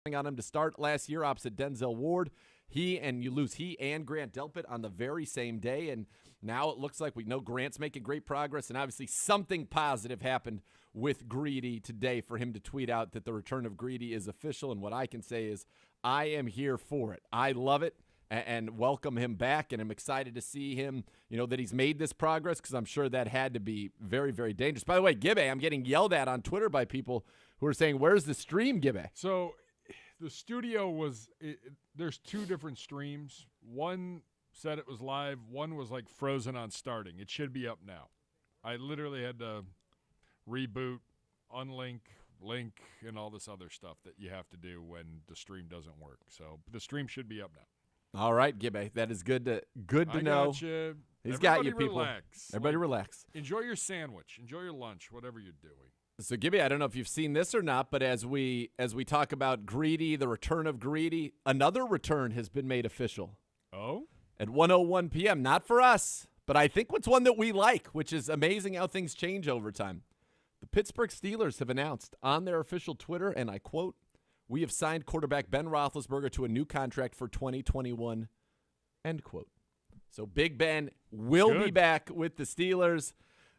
on him to start last year opposite Denzel Ward. He and Grant Delpit on the very same day, and now it looks like we know Grant's making great progress, and obviously something positive happened with Greedy today for him to tweet out that the return of Greedy is official, and what I can say is I am here for it. I love it and welcome him back, and I'm excited to see him, that he's made this progress, because I'm sure that had to be very, very dangerous. By the way, Gibbe, I'm getting yelled at on Twitter by people who are saying, where's the stream, Gibbe? So the studio there's two different streams. One said it was live. One was like frozen on starting. It should be up now. I literally had to reboot, unlink, link, and all this other stuff that you have to do when the stream doesn't work. So the stream should be up now. All right, Gibbe. That is good to I know. Got you. He's Everybody got you, people. Relax. Everybody relax. Enjoy your sandwich. Enjoy your lunch, whatever you're doing. So, Gibby, I don't know if you've seen this or not, but as we talk about Greedy, the return of Greedy, another return has been made official. Oh? At 1:01 p.m. Not for us, but I think it's one that we like, which is amazing how things change over time. The Pittsburgh Steelers have announced on their official Twitter, and I quote, "We have signed quarterback Ben Roethlisberger to a new contract for 2021," end quote. So Big Ben will be back with the Steelers,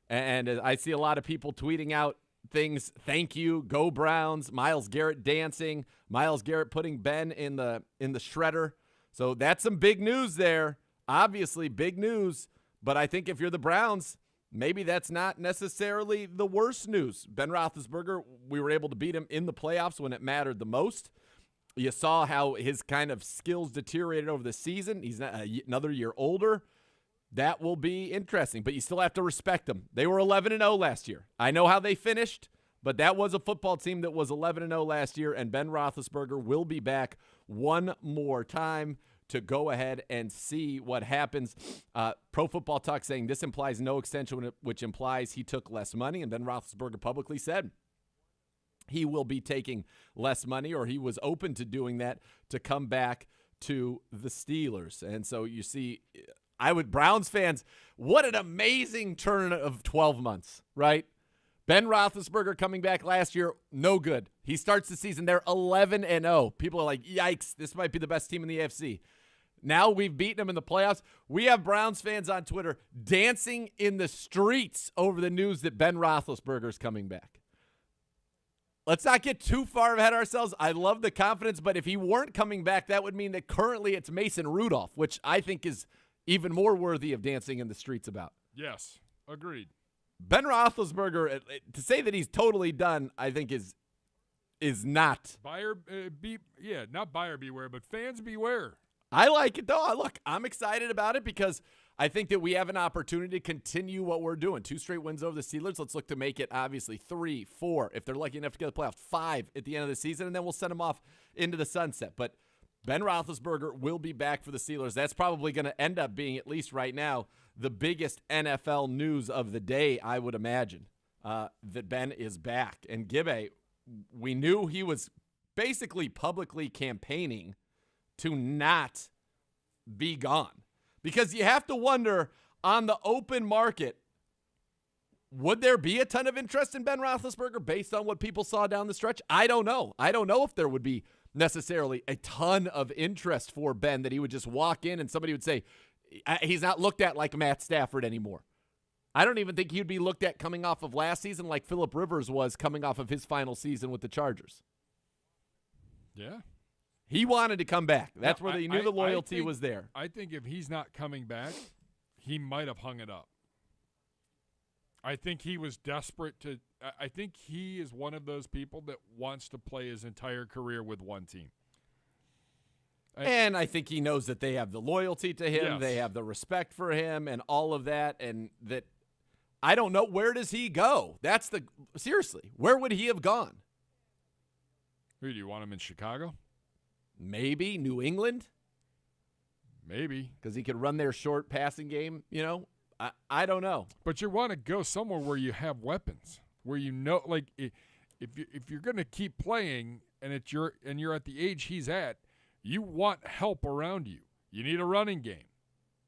and I see a lot of people tweeting out things, thank you, go Browns, Myles Garrett dancing, Myles Garrett putting Ben in the shredder. So that's some big news there. Obviously big news, but I think if you're the Browns, maybe that's not necessarily the worst news. Ben Roethlisberger, we were able to beat him in the playoffs when it mattered the most. You saw how his kind of skills deteriorated over the season. He's another year older. That will be interesting, but you still have to respect them. They were 11-0 last year. I know how they finished, but that was a football team that was 11-0 last year, and Ben Roethlisberger will be back one more time to go ahead and see what happens. Pro Football Talk saying this implies no extension, which implies he took less money, and Ben Roethlisberger publicly said he will be taking less money, or he was open to doing that to come back to the Steelers. And so you see, Browns fans, what an amazing turn of 12 months, right? Ben Roethlisberger coming back last year, no good. He starts the season, they're 11-0. People are like, yikes, this might be the best team in the AFC. Now we've beaten them in the playoffs. We have Browns fans on Twitter dancing in the streets over the news that Ben Roethlisberger is coming back. Let's not get too far ahead of ourselves. I love the confidence, but if he weren't coming back, that would mean that currently it's Mason Rudolph, which I think is even more worthy of dancing in the streets about. Yes, agreed. Ben Roethlisberger, to say that he's totally done, I think is not. Not buyer beware, but fans beware. I like it, though. Look, I'm excited about it because I think that we have an opportunity to continue what we're doing. 2 straight wins over the Steelers. Let's look to make it, obviously, 3, 4, if they're lucky enough to get the playoff, 5 at the end of the season, and then we'll send them off into the sunset. But Ben Roethlisberger will be back for the Steelers. That's probably going to end up being, at least right now, the biggest NFL news of the day, I would imagine, that Ben is back. And Gibbe, we knew he was basically publicly campaigning to not be gone. Because you have to wonder, on the open market, would there be a ton of interest in Ben Roethlisberger based on what people saw down the stretch? I don't know. I don't know if there would be necessarily a ton of interest for Ben, that he would just walk in and somebody would say, he's not looked at like Matt Stafford anymore. I don't even think he'd be looked at coming off of last season like Phillip Rivers was coming off of his final season with the Chargers. Yeah. He wanted to come back. That's where he knew the loyalty was there. I think if he's not coming back, he might have hung it up. I think he was desperate to – I think he is one of those people that wants to play his entire career with one team. And I think he knows that they have the loyalty to him. Yes. They have the respect for him and all of that. And that – I don't know. Where does he go? Seriously, where would he have gone? Who, do you want him in Chicago? Maybe New England. Maybe. Because he could run their short passing game, I don't know. But you want to go somewhere where you have weapons, where like if you're going to keep playing and you're at the age he's at, you want help around you. You need a running game.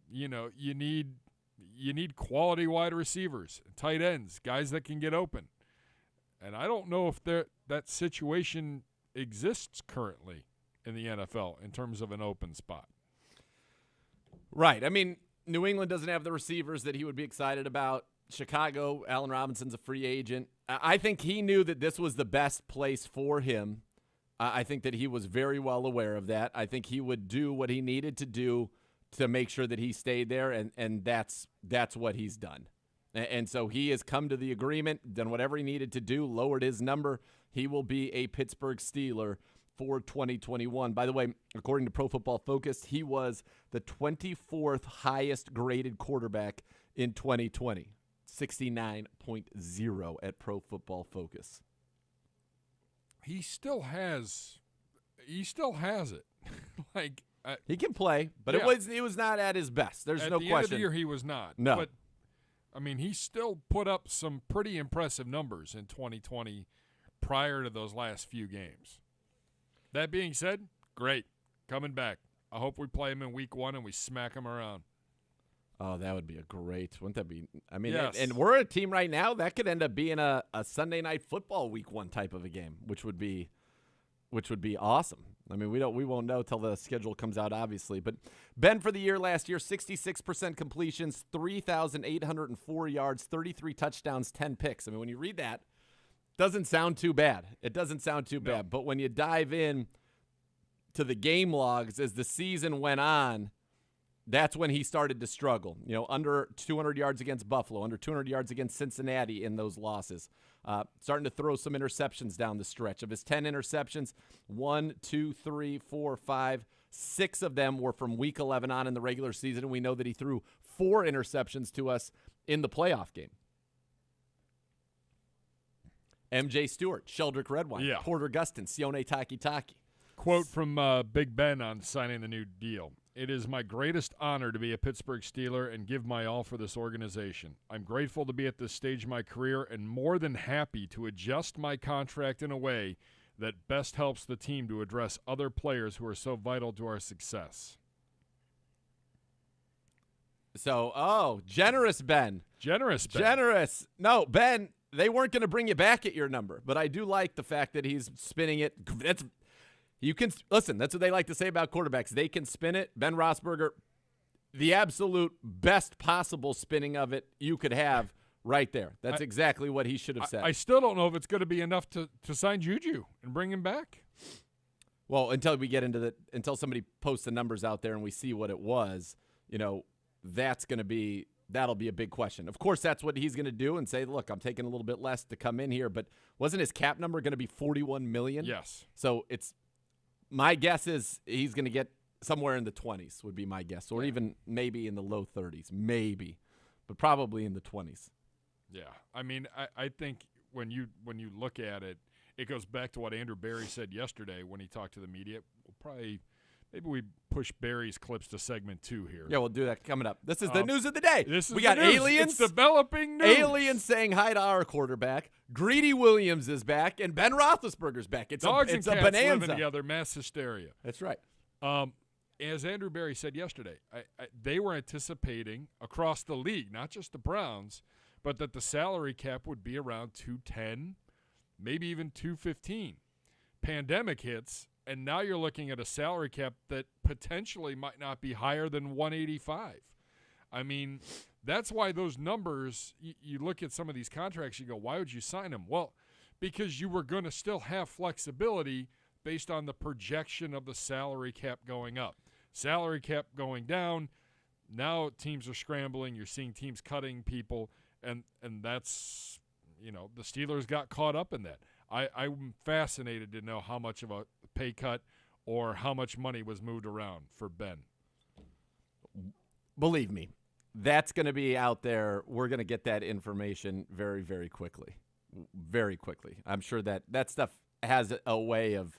You need quality wide receivers, tight ends, guys that can get open. And I don't know if that situation exists currently in the NFL in terms of an open spot. Right. I mean, New England doesn't have the receivers that he would be excited about. Chicago, Allen Robinson's a free agent. I think he knew that this was the best place for him. I think that he was very well aware of that. I think he would do what he needed to do to make sure that he stayed there, and that's what he's done. And so he has come to the agreement, done whatever he needed to do, lowered his number. He will be a Pittsburgh Steeler for 2021. By the way, according to Pro Football Focus, he was the 24th highest graded quarterback in 2020, 69.0 at Pro Football Focus. He still has it. Like he can play, but yeah. it was not at his best. There's no question. At the end of the year, he was not. No. But, I mean, he still put up some pretty impressive numbers in 2020 prior to those last few games. That being said, great. Coming back. I hope we play him in week 1 and we smack him around. Oh, that would be a great. Wouldn't that be? I mean, yes. and we're a team right now that could end up being a Sunday Night Football week 1 type of a game, which would be awesome. I mean, we won't know till the schedule comes out, obviously. But Ben for the year last year, 66% completions, 3,804 yards, 33 touchdowns, 10 picks. I mean, when you read that, doesn't sound too bad. It doesn't sound too bad. But when you dive in to the game logs as the season went on, that's when he started to struggle. You know, under 200 yards against Buffalo, under 200 yards against Cincinnati in those losses. Starting to throw some interceptions down the stretch. Of his 10 interceptions, 1, 2, 3, 4, 5, 6 of them were from Week 11 on in the regular season, and we know that he threw 4 interceptions to us in the playoff game. MJ Stewart, Sheldrick Redwine, Porter Gustin, Sione Takitaki. Quote from Big Ben on signing the new deal. It is my greatest honor to be a Pittsburgh Steeler and give my all for this organization. I'm grateful to be at this stage of my career and more than happy to adjust my contract in a way that best helps the team to address other players who are so vital to our success. So, generous Ben. Generous Ben. Generous. No, Ben, they weren't going to bring you back at your number, but I do like the fact that he's spinning it. You can listen, that's what they like to say about quarterbacks. They can spin it. Ben Roethlisberger, the absolute best possible spinning of it you could have right there. That's exactly what he should have said. I still don't know if it's going to be enough to sign Juju and bring him back. Well, until we get into until somebody posts the numbers out there and we see what it was, you know, that'll be a big question. Of course, that's what he's going to do and say, look, I'm taking a little bit less to come in here, but wasn't his cap number going to be $41 million? Yes. So my guess is he's going to get somewhere in the 20s would be my guess, or even maybe in the low 30s, maybe, but probably in the 20s. Yeah, I mean, I think when you look at it, it goes back to what Andrew Berry said yesterday when he talked to the media. Maybe we push Barry's clips to segment 2 here. Yeah, we'll do that coming up. This is the news of the day. We got news. Aliens. It's developing news. Aliens saying hi to our quarterback. Greedy Williams is back, and Ben Roethlisberger's back. It's Dogs a and cats bonanza. living together, mass hysteria. That's right. As Andrew Berry said yesterday, they were anticipating across the league, not just the Browns, but that the salary cap would be around 210, maybe even 215. Pandemic hits, and now you're looking at a salary cap that potentially might not be higher than 185. I mean, that's why those numbers, you look at some of these contracts, you go, why would you sign them? Well, because you were going to still have flexibility based on the projection of the salary cap going up. Salary cap going down, now teams are scrambling. You're seeing teams cutting people, and that's, the Steelers got caught up in that. I'm fascinated to know how much of a pay cut or how much money was moved around for Ben. Believe me, that's going to be out there. We're going to get that information very, very quickly. Very quickly. I'm sure that stuff has a way of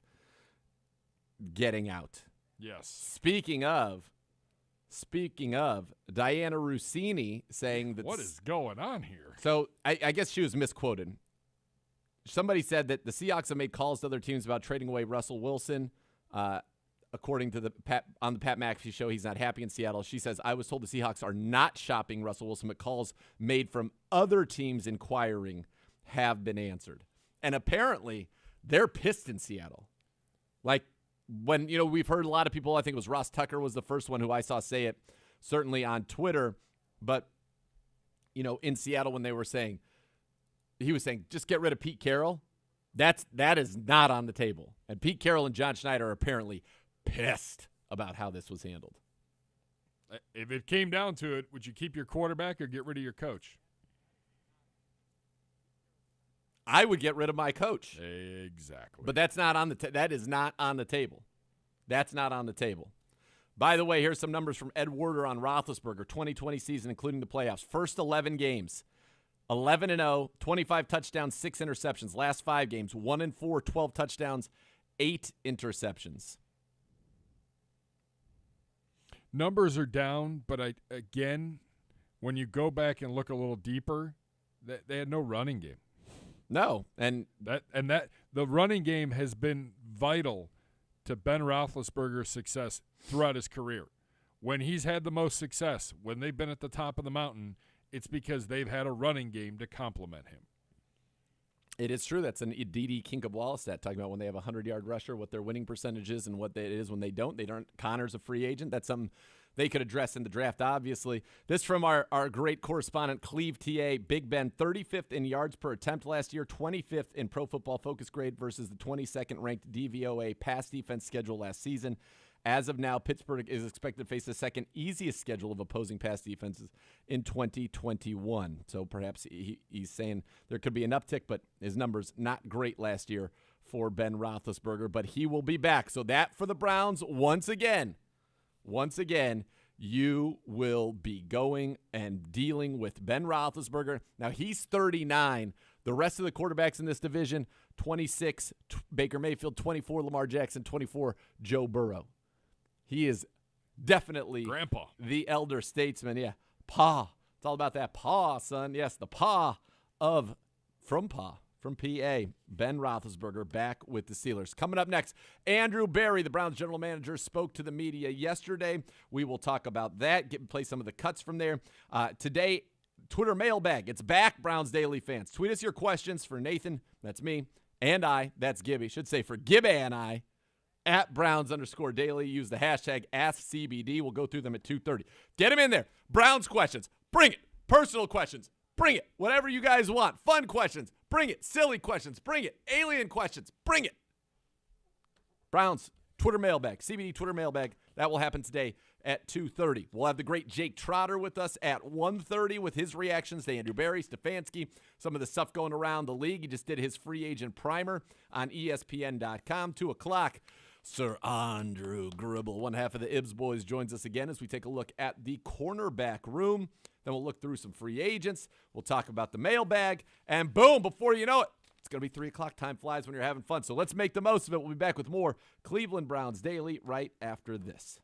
getting out. Yes. Speaking of, Diana Rossini saying that. What is going on here? So I guess she was misquoted. Somebody said that the Seahawks have made calls to other teams about trading away Russell Wilson. According to on the Pat McAfee show, he's not happy in Seattle. She says, I was told the Seahawks are not shopping Russell Wilson, but calls made from other teams inquiring have been answered. And apparently, they're pissed in Seattle. Like when, we've heard a lot of people, I think it was Ross Tucker was the first one who I saw say it, certainly on Twitter. But, in Seattle when they were saying, he was saying, just get rid of Pete Carroll. That is not on the table. And Pete Carroll and John Schneider are apparently pissed about how this was handled. If it came down to it, would you keep your quarterback or get rid of your coach? I would get rid of my coach. Exactly. But that's not on the that is not on the table. That's not on the table. By the way, here's some numbers from Ed Werder on Roethlisberger, 2020 season, including the playoffs. First 11 games, 11-0, 25 touchdowns, 6 interceptions. Last 5 games, 1-4, 12 touchdowns, 8 interceptions. Numbers are down, but again, when you go back and look a little deeper, they had no running game. No, and the running game has been vital to Ben Roethlisberger's success throughout his career. When he's had the most success, when they've been at the top of the mountain, it's because they've had a running game to complement him. It is true. That's an Aditi Kinkabwala stat, talking about when they have a 100-yard rusher, what their winning percentage is and what it is when they don't. They don't. Connor's a free agent. That's something they could address in the draft, obviously. This from our great correspondent, Cleve TA. Big Ben, 35th in yards per attempt last year, 25th in Pro Football Focus grade versus the 22nd ranked DVOA pass defense schedule last season. As of now, Pittsburgh is expected to face the second easiest schedule of opposing pass defenses in 2021. So perhaps he's saying there could be an uptick, but his numbers not great last year for Ben Roethlisberger, but he will be back. So that for the Browns, once again, you will be going and dealing with Ben Roethlisberger. Now, he's 39. The rest of the quarterbacks in this division, 26, Baker Mayfield, 24, Lamar Jackson, 24, Joe Burrow. He is definitely Grandpa, the elder statesman. Yeah, Pa. It's all about that Pa, son. Yes, the Pa from PA, Ben Roethlisberger back with the Steelers. Coming up next, Andrew Berry, the Browns general manager, spoke to the media yesterday. We will talk about that, play some of the cuts from there. Today, Twitter mailbag. It's back, Browns Daily fans. Tweet us your questions for Nathan, that's me, and I, that's Gibby. Should say for Gibby and I. At Browns_Daily. Use the hashtag AskCBD. We'll go through them at 2:30. Get them in there. Browns questions. Bring it. Personal questions. Bring it. Whatever you guys want. Fun questions. Bring it. Silly questions. Bring it. Alien questions. Bring it. Browns Twitter mailbag. CBD Twitter mailbag. That will happen today at 2:30. We'll have the great Jake Trotter with us at 1:30 with his reactions to Andrew Berry, Stefanski, some of the stuff going around the league. He just did his free agent primer on ESPN.com. 2 o'clock. Sir Andrew Gribble, one half of the Ibs boys, joins us again as we take a look at the cornerback room. Then we'll look through some free agents. We'll talk about the mailbag. And boom, before you know it, it's going to be 3 o'clock. Time flies when you're having fun. So let's make the most of it. We'll be back with more Cleveland Browns Daily right after this.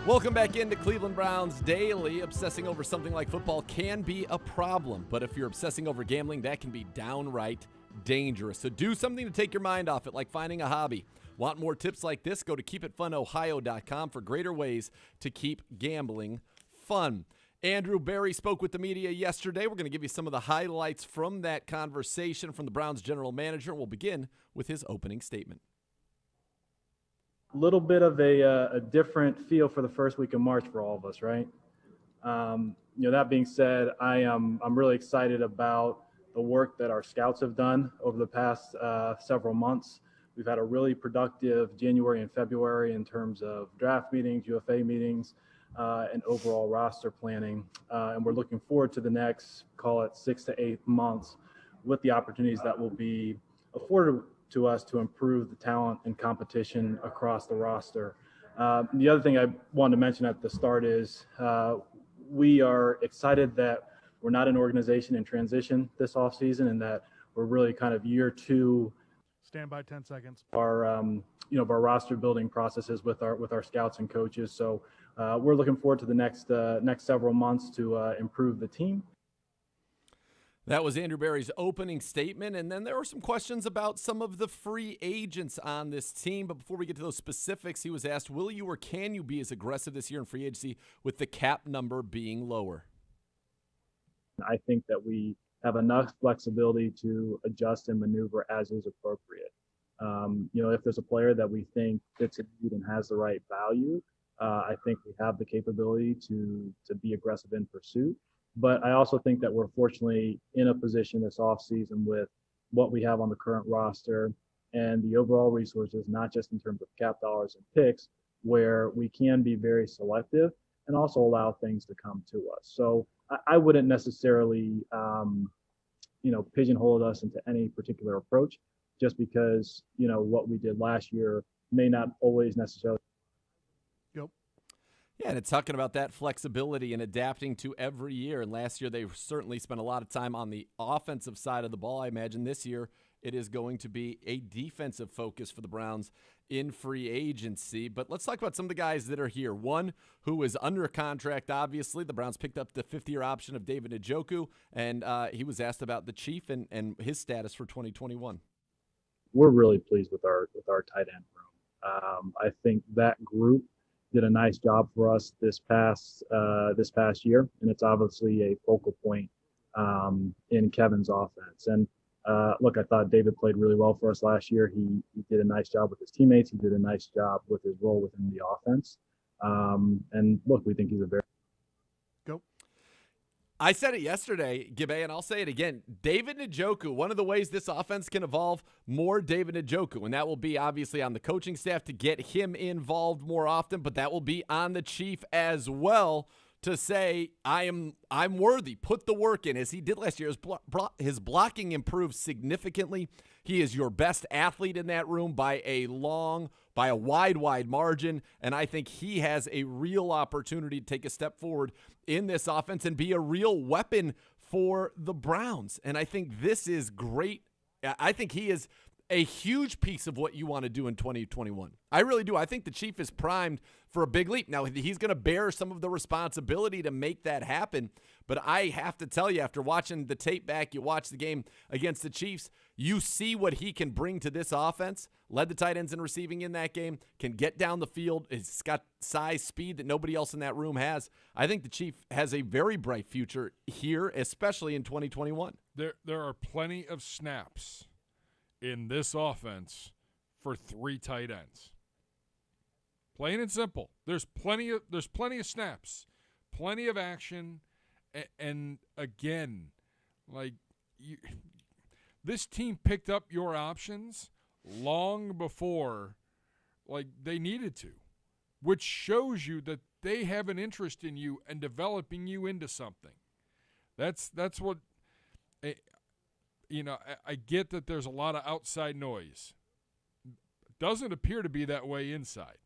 Welcome back into Cleveland Browns Daily. Obsessing over something like football can be a problem, but if you're obsessing over gambling, that can be downright dangerous. So do something to take your mind off it, like finding a hobby. Want more tips like this? Go to keepitfunohio.com for greater ways to keep gambling fun. Andrew Berry spoke with the media yesterday. We're going to give you some of the highlights from that conversation from the Browns general manager. We'll begin with his opening statement. Little bit of a different feel for the first week of March for all of us, right? That being said, I'm really excited about the work that our scouts have done over the past several months. We've had a really productive January and February in terms of draft meetings, UFA meetings, and overall roster planning. And we're looking forward to the next, call it 6 to 8 months, with the opportunities that will be afforded to us to improve the talent and competition across the roster. The other thing I wanted to mention at the start is we are excited that we're not an organization in transition this offseason, and that we're really kind of year two. Stand by 10 seconds. Our roster building processes with our scouts and coaches. So we're looking forward to the next several months to improve the team. That was Andrew Berry's opening statement, and then there were some questions about some of the free agents on this team. But before we get to those specifics, he was asked, will you or can you be as aggressive this year in free agency with the cap number being lower? I think that we have enough flexibility to adjust and maneuver as is appropriate. If there's a player that we think fits a need and has the right value, I think we have the capability to be aggressive in pursuit. But I also think that we're fortunately in a position this offseason with what we have on the current roster and the overall resources, not just in terms of cap dollars and picks, where we can be very selective and also allow things to come to us. So I wouldn't necessarily, pigeonhole us into any particular approach, just because, what we did last year may not always necessarily. Yeah, and it's talking about that flexibility and adapting to every year. And last year, they certainly spent a lot of time on the offensive side of the ball. I imagine this year it is going to be a defensive focus for the Browns in free agency. But let's talk about some of the guys that are here. One who is under contract, obviously. The Browns picked up the fifth-year option of David Njoku, and he was asked about the Chief and his status for 2021. We're really pleased with our tight end room. I think that group did a nice job for us this past year, and it's obviously a focal point in Kevin's offense. And look, I thought David played really well for us last year. He did a nice job with his teammates. He did a nice job with his role within the offense. And look, we think he's a very I said it yesterday, Gibbe, and I'll say it again. David Njoku, one of the ways this offense can evolve, more David Njoku, and that will be obviously on the coaching staff to get him involved more often, but that will be on the Chief as well to say, I'm worthy, put the work in, as he did last year. His blocking improved significantly. He is your best athlete in that room by a wide margin, and I think he has a real opportunity to take a step forward in this offense and be a real weapon for the Browns. And I think this is great. I think he is a huge piece of what you want to do in 2021. I really do. I think the Chief is primed for a big leap. Now, he's going to bear some of the responsibility to make that happen, but I have to tell you, after watching the tape back, you watch the game against the Chiefs, you see what he can bring to this offense. Led the tight ends in receiving in that game, can get down the field. He's got size, speed that nobody else in that room has. I think the Chief has a very bright future here, especially in 2021. There are plenty of snaps in this offense for three tight ends. Plain and simple. There's plenty of snaps, plenty of action, and again, this team picked up your options long before they needed to, which shows you that they have an interest in you and developing you into something. That's what I get that there's a lot of outside noise. Doesn't appear to be that way inside.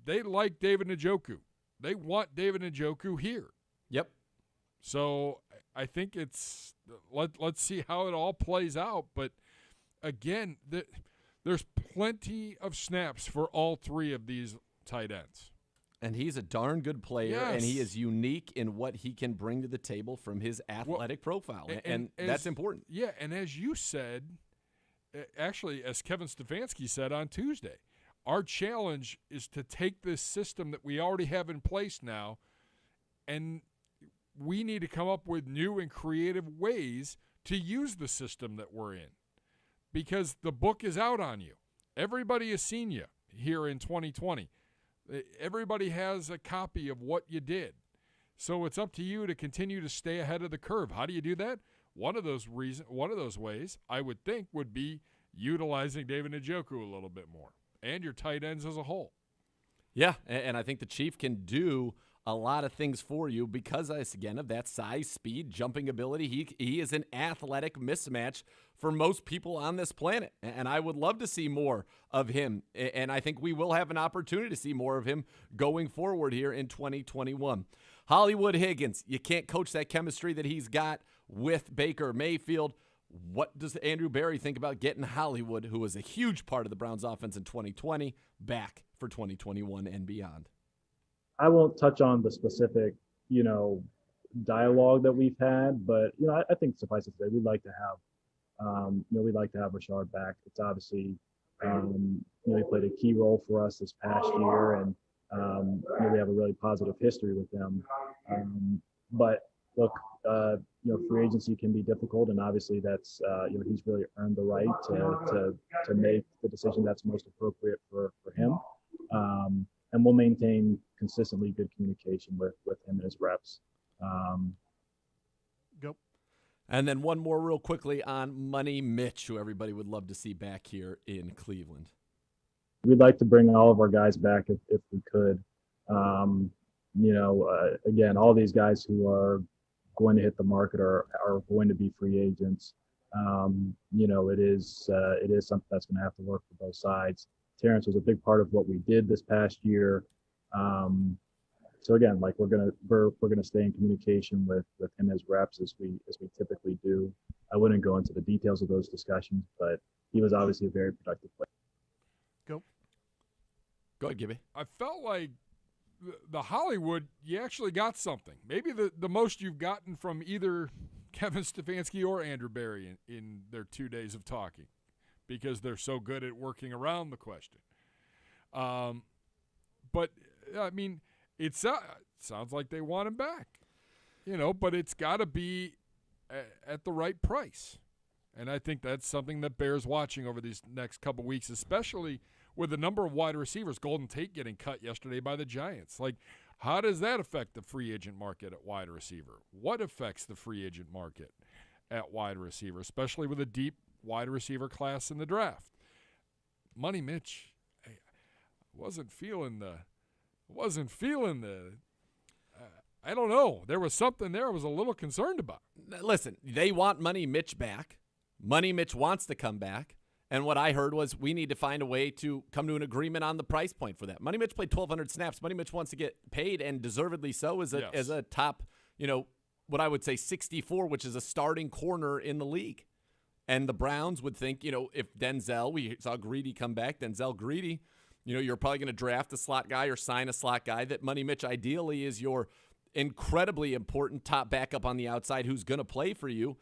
They like David Njoku. They want David Njoku here. Yep. So I think let's see how it all plays out. But again, there's plenty of snaps for all three of these tight ends. And he's a darn good player, and he Yes. is unique in what he can bring to the table from his athletic profile, and that's important. Yeah, and as you said, actually, as Kevin Stefanski said on Tuesday, our challenge is to take this system that we already have in place now, and we need to come up with new and creative ways to use the system that we're in, because the book is out on you. Everybody has seen you here in 2020. Everybody has a copy of what you did. So it's up to you to continue to stay ahead of the curve. How do you do that? One of those ways, I would think, would be utilizing David Njoku a little bit more and your tight ends as a whole. Yeah, and I think the Chief can do a lot of things for you because, again, of that size, speed, jumping ability. He is an athletic mismatch for most people on this planet, and I would love to see more of him, and I think we will have an opportunity to see more of him going forward here in 2021. Hollywood Higgins, you can't coach that chemistry that he's got with Baker Mayfield. What does Andrew Berry think about getting Hollywood, who was a huge part of the Browns' offense in 2020, back for 2021 and beyond? I won't touch on the specific, dialogue that we've had, but I think suffice it to say, we'd like to have, we'd like to have Rashard back. It's obviously, he played a key role for us this past year, and we have a really positive history with them. But look, free agency can be difficult, and obviously that's, he's really earned the right to make the decision that's most appropriate for him. And we'll maintain consistently good communication with him and his reps. Go. And then one more real quickly on Money Mitch, who everybody would love to see back here in Cleveland. We'd like to bring all of our guys back if we could. Again, all these guys who are going to hit the market are going to be free agents. It is something that's going to have to work for both sides. Terrence was a big part of what we did this past year. So again, we're gonna stay in communication with him as reps as we typically do. I wouldn't go into the details of those discussions, but he was obviously a very productive player. Go ahead, Gibby. I felt like the Hollywood, you actually got something. Maybe the most you've gotten from either Kevin Stefanski or Andrew Berry in their 2 days of talking, because they're so good at working around the question. But, I mean, it sounds like they want him back, but it's got to be at the right price. And I think that's something that bears watching over these next couple weeks, especially with the number of wide receivers. Golden Tate getting cut yesterday by the Giants. How does that affect the free agent market at wide receiver? What affects the free agent market at wide receiver, especially with a deep wide receiver class in the draft? Money Mitch, I wasn't feeling the I don't know. There was something there I was a little concerned about. Listen, they want Money Mitch back. Money Mitch wants to come back. And what I heard was we need to find a way to come to an agreement on the price point for that. Money Mitch played 1,200 snaps. Money Mitch wants to get paid, and deservedly so, as a top, what I would say 64, which is a starting corner in the league. And the Browns would think, if Denzel, we saw Greedy come back, Denzel Greedy, you're probably going to draft a slot guy or sign a slot guy, that Money Mitch ideally is your incredibly important top backup on the outside who's going to play for you,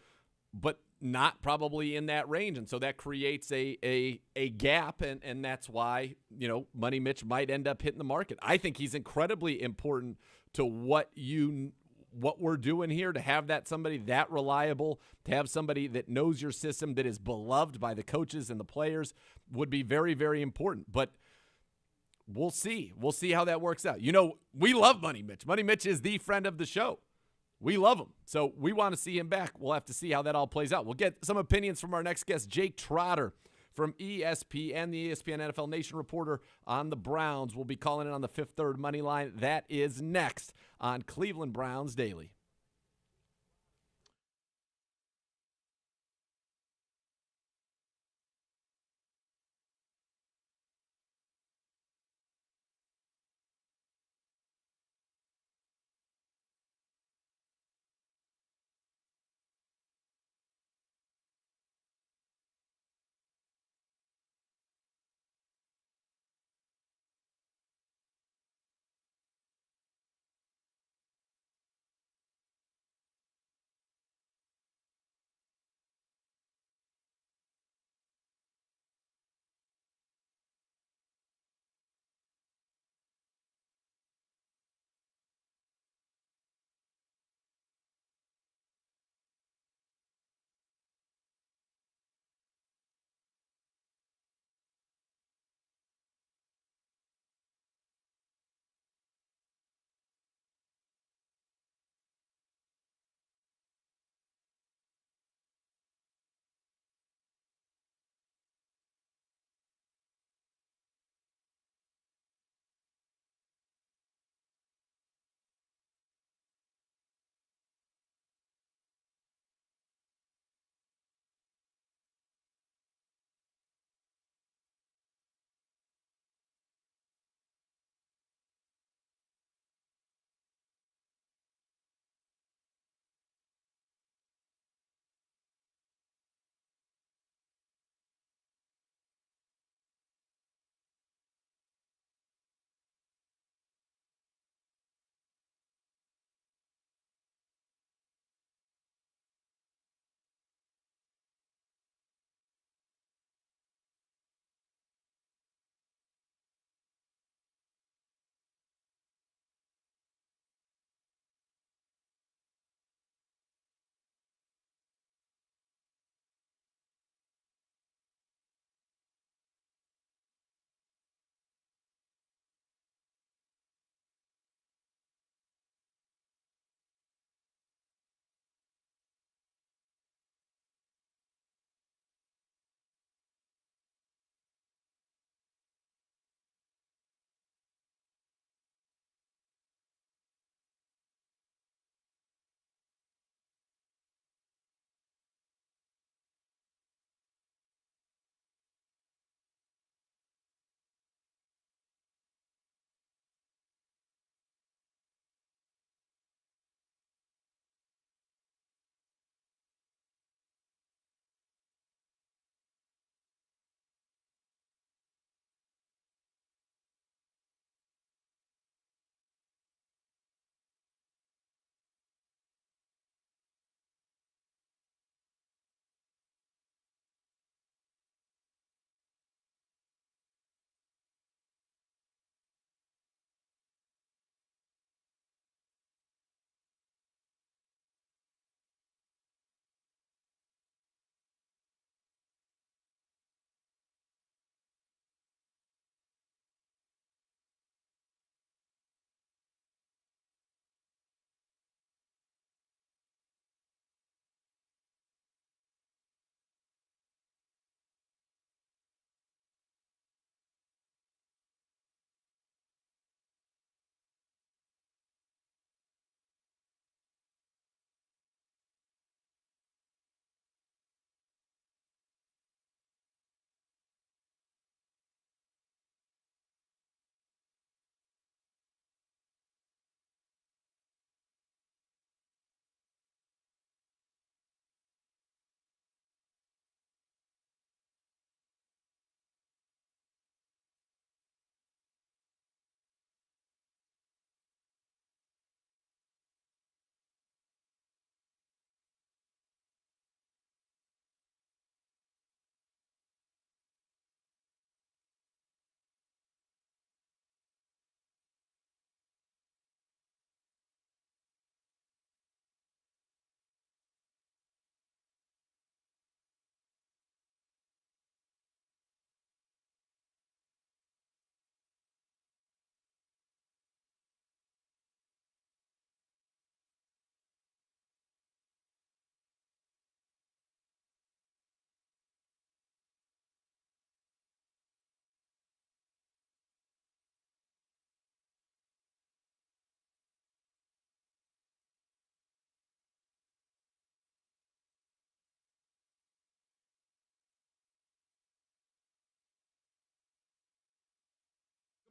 but not probably in that range. And so that creates a gap, and that's why, Money Mitch might end up hitting the market. I think he's incredibly important to what we're doing here, to have that somebody that reliable, to have somebody that knows your system, that is beloved by the coaches and the players, would be very, very important. But we'll see. We'll see how that works out. We love Money Mitch. Money Mitch is the friend of the show. We love him. So we want to see him back. We'll have to see how that all plays out. We'll get some opinions from our next guest, Jake Trotter from ESPN, the ESPN NFL Nation reporter on the Browns. We'll be calling in on the Fifth Third Money Line. That is next on Cleveland Browns Daily.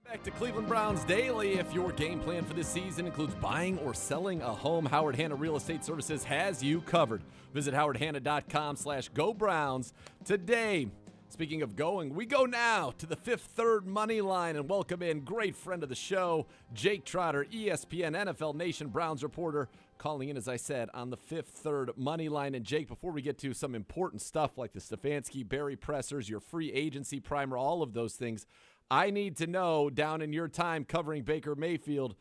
Back to Cleveland Browns Daily. If your game plan for this season includes buying or selling a home, Howard Hanna Real Estate Services has you covered. Visit howardhanna.com/GoBrowns today. Speaking of going, we go now to the Fifth Third Money Line and welcome in great friend of the show, Jake Trotter, ESPN NFL Nation Browns reporter, calling in, as I said, on the Fifth Third Money Line. And Jake, before we get to some important stuff like the Stefanski, Barry pressers, your free agency primer, all of those things, I need to know, down in your time covering Baker Mayfield,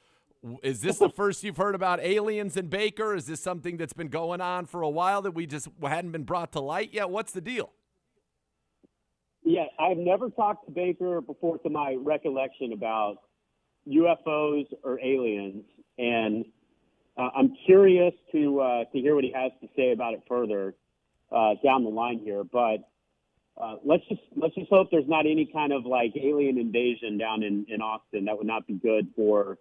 is this the first you've heard about aliens and Baker? Is this something that's been going on for a while that we just hadn't been brought to light yet? What's the deal? Yeah, I've never talked to Baker before, to my recollection, about UFOs or aliens, and I'm curious to hear what he has to say about it further down the line here. But let's just hope there's not any kind of like alien invasion down in Austin. That would not be good for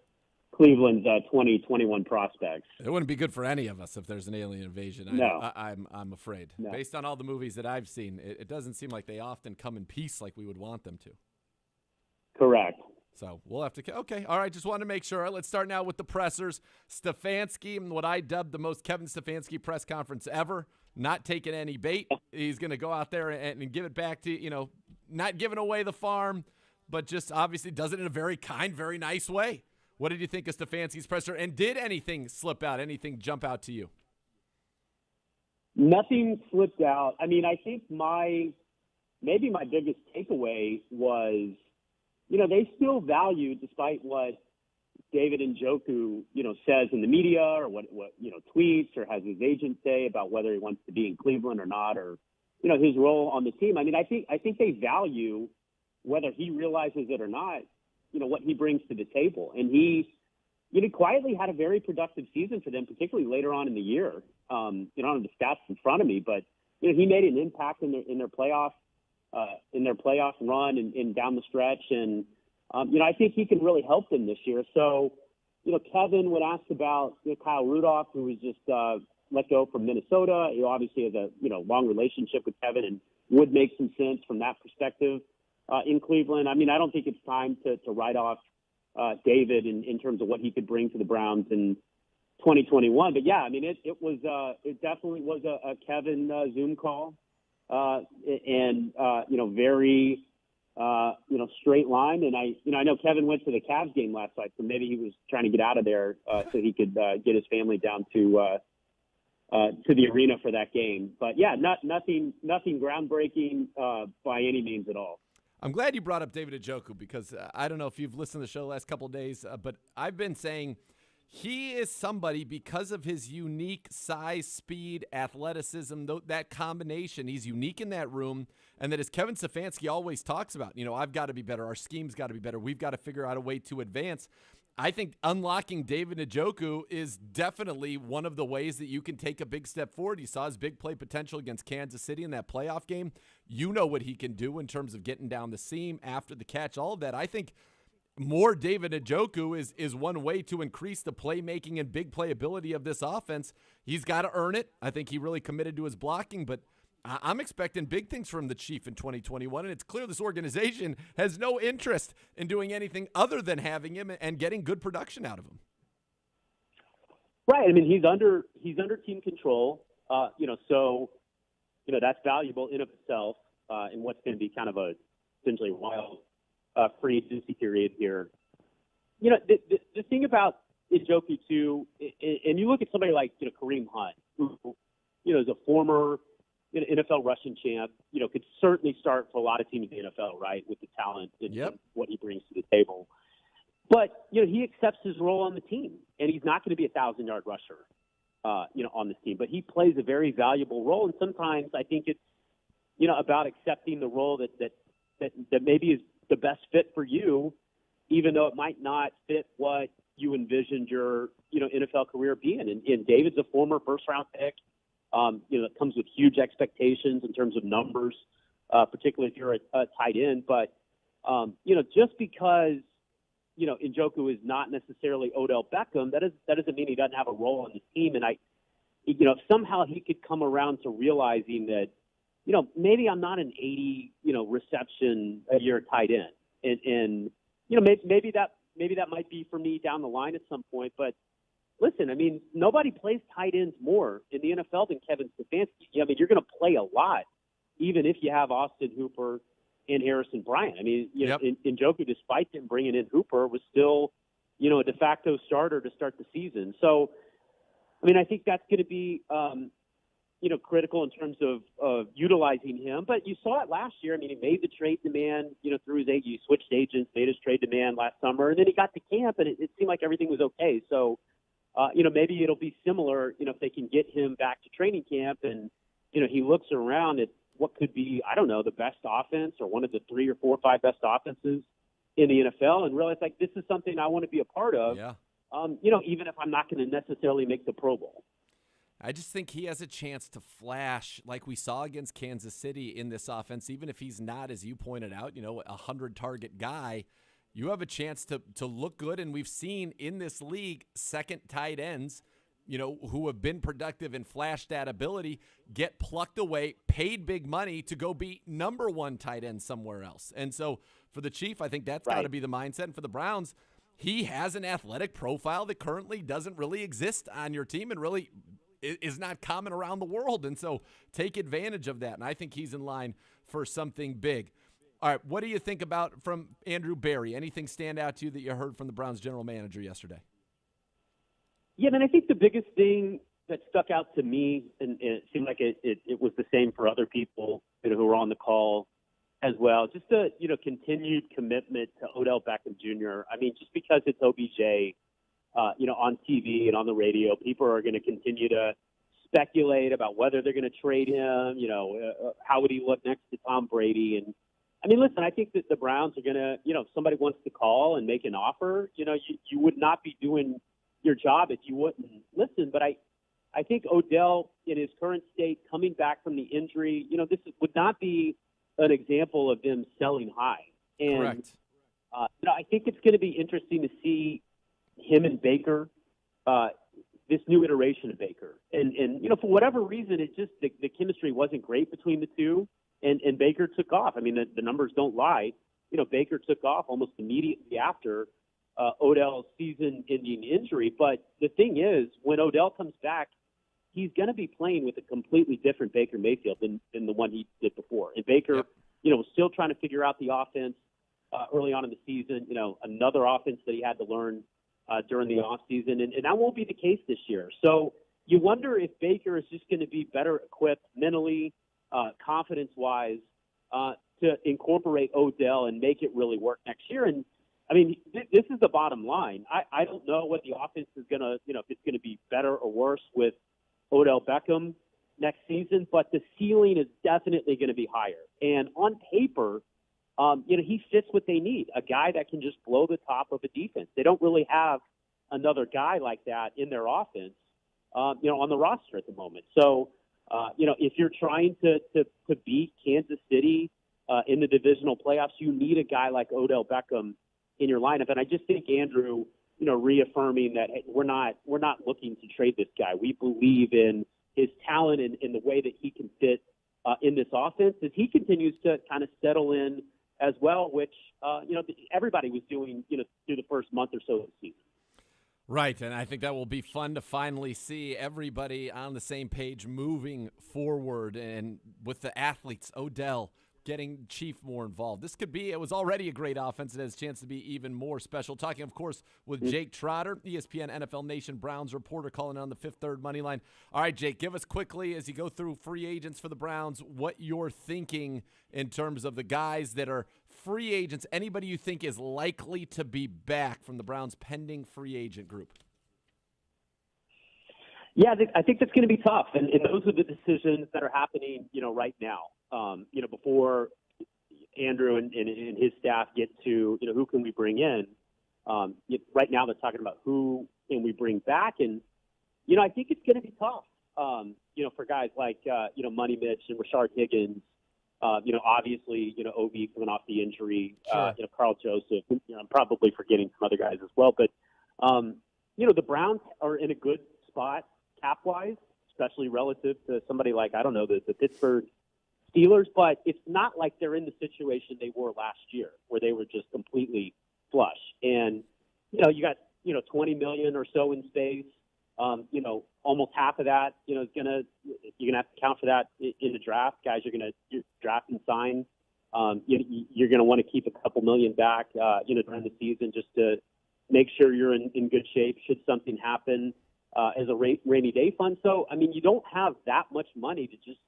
Cleveland's 2021 prospects. It wouldn't be good for any of us if there's an alien invasion. No. I'm afraid. No. Based on all the movies that I've seen, it doesn't seem like they often come in peace like we would want them to. Correct. So we'll have to – okay, all right, just wanted to make sure. Let's start now with the pressers. Stefanski, what I dubbed the most Kevin Stefanski press conference ever, not taking any bait. He's going to go out there and give it back to, not giving away the farm, but just obviously does it in a very kind, very nice way. What did you think of Stefanski's presser, and did anything slip out, anything jump out to you? Nothing slipped out. I mean, I think maybe my biggest takeaway was, they still value, despite what David Njoku, says in the media or what tweets or has his agent say about whether he wants to be in Cleveland or not, or, his role on the team. I mean, I think they value, whether he realizes it or not, what he brings to the table. And he quietly had a very productive season for them, particularly later on in the year. I don't have the stats in front of me, but, he made an impact in their playoff run and down the stretch. And, I think he can really help them this year. So, Kevin would ask about Kyle Rudolph, who was just let go from Minnesota. He obviously has a, long relationship with Kevin and would make some sense from that perspective in Cleveland. I mean, I don't think it's time to write off David in terms of what he could bring to the Browns in 2021. But, yeah, I mean, it definitely was a Kevin Zoom call. And very, straight line. And I know Kevin went to the Cavs game last night, so maybe he was trying to get out of there so he could get his family down to the arena for that game. But yeah, nothing groundbreaking by any means at all. I'm glad you brought up David Njoku because I don't know if you've listened to the show the last couple of days, but I've been saying he is somebody, because of his unique size, speed, athleticism, that combination. He's unique in that room, and that, as Kevin Stefanski always talks about, I've got to be better. Our scheme's got to be better. We've got to figure out a way to advance. I think unlocking David Njoku is definitely one of the ways that you can take a big step forward. You saw his big play potential against Kansas City in that playoff game. You know what he can do in terms of getting down the seam after the catch, all of that. I think more David Njoku is one way to increase the playmaking and big playability of this offense. He's got to earn it. I think he really committed to his blocking, but I'm expecting big things from the Chief in 2021, and it's clear this organization has no interest in doing anything other than having him and getting good production out of him. Right. I mean, he's under team control, so that's valuable in of itself in what's going to be kind of a essentially wild free agency period here. The thing about Njoku too, and you look at somebody like Kareem Hunt, who is a former NFL rushing champ, could certainly start for a lot of teams in the NFL, right, with the talent and what he brings to the table. But, he accepts his role on the team, and he's not going to be a 1,000-yard rusher, on this team. But he plays a very valuable role, and sometimes I think it's, about accepting the role that maybe is the best fit for you, even though it might not fit what you envisioned your, NFL career being. And David's a former first-round pick. That comes with huge expectations in terms of numbers, particularly if you're a tight end. But, just because, Njoku is not necessarily Odell Beckham, that doesn't mean he doesn't have a role on the team. And if somehow he could come around to realizing that, maybe I'm not an 80, reception a year tight end. And maybe that might be for me down the line at some point. But listen, I mean, nobody plays tight ends more in the NFL than Kevin Stefanski. I mean, you're going to play a lot, even if you have Austin Hooper and Harrison Bryant. I mean, Njoku, despite him bringing in Hooper, was still, a de facto starter to start the season. So, I mean, I think that's going to be, critical in terms of utilizing him. But you saw it last year. I mean, he made the trade demand, through his agent. He switched agents, made his trade demand last summer, and then he got to camp, and it seemed like everything was okay. So, maybe it'll be similar, if they can get him back to training camp and, he looks around at what could be, I don't know, the best offense or one of the 3 or 4 or 5 best offenses in the NFL and realize, like, this is something I want to be a part of, even if I'm not going to necessarily make the Pro Bowl. I just think he has a chance to flash like we saw against Kansas City in this offense, even if he's not, as you pointed out, a 100-target guy. You have a chance to look good, and we've seen in this league second tight ends, who have been productive and flashed that ability, get plucked away, paid big money to go be number 1 tight end somewhere else. And so for the Chief, I think that's got to be the mindset. And for the Browns, he has an athletic profile that currently doesn't really exist on your team and really is not common around the world. And so take advantage of that. And I think he's in line for something big. All right, what do you think about from Andrew Berry? Anything stand out to you that you heard from the Browns general manager yesterday? Yeah, man, I think the biggest thing that stuck out to me, and it seemed like it was the same for other people who were on the call as well, just a continued commitment to Odell Beckham Jr. I mean, just because it's OBJ, on TV and on the radio, people are going to continue to speculate about whether they're going to trade him. How would he look next to Tom Brady? And I mean, listen, I think that the Browns are going to, if somebody wants to call and make an offer, you would not be doing your job if you wouldn't listen. But I think Odell, in his current state, coming back from the injury, this would not be an example of them selling high. And, correct. I think it's going to be interesting to see him and Baker, this new iteration of Baker. And for whatever reason, it just the chemistry wasn't great between the two. And Baker took off. I mean, the numbers don't lie. Baker took off almost immediately after Odell's season-ending injury. But the thing is, when Odell comes back, he's going to be playing with a completely different Baker Mayfield than the one he did before. And Baker, was still trying to figure out the offense early on in the season. Another offense that he had to learn during the offseason. And that won't be the case this year. So you wonder if Baker is just going to be better equipped mentally, confidence-wise, to incorporate Odell and make it really work next year. And, I mean, this is the bottom line. I don't know what the offense is going to, if it's going to be better or worse with Odell Beckham next season, but the ceiling is definitely going to be higher. And on paper, he fits what they need, a guy that can just blow the top of a defense. They don't really have another guy like that in their offense, on the roster at the moment. So, if you're trying to beat Kansas City in the divisional playoffs, you need a guy like Odell Beckham in your lineup. And I just think Andrew, reaffirming that hey, we're not looking to trade this guy. We believe in his talent and in the way that he can fit in this offense as he continues to kind of settle in as well, which everybody was doing through the first month or so of the season. Right, and I think that will be fun to finally see everybody on the same page moving forward, and with the athletes, Odell getting Chief more involved. It was already a great offense. It has a chance to be even more special. Talking, of course, with Jake Trotter, ESPN NFL Nation Browns reporter, calling on the Fifth Third money line. All right, Jake, give us quickly, as you go through free agents for the Browns, what you're thinking in terms of the guys that are free agents, anybody you think is likely to be back from the Browns' pending free agent group. Yeah, I think that's going to be tough, and those are the decisions that are happening, right now. Before Andrew and his staff get to, who can we bring in? Right now they're talking about who can we bring back, and I think it's going to be tough. For guys like Money Mitch and Rashard Higgins. Obviously, OB coming off the injury, Sure. Carl Joseph, I'm probably forgetting some other guys as well. But, the Browns are in a good spot cap-wise, especially relative to somebody like, I don't know, the Pittsburgh Steelers. But it's not like they're in the situation they were last year where they were just completely flush. And, you got, $20 million or so in space. Almost half of that, is you're going to have to account for that in the draft. Guys, you're draft and sign. You're going to want to keep a couple million back, during the season just to make sure you're in good shape should something happen as a rainy day fund. So, you don't have that much money to just,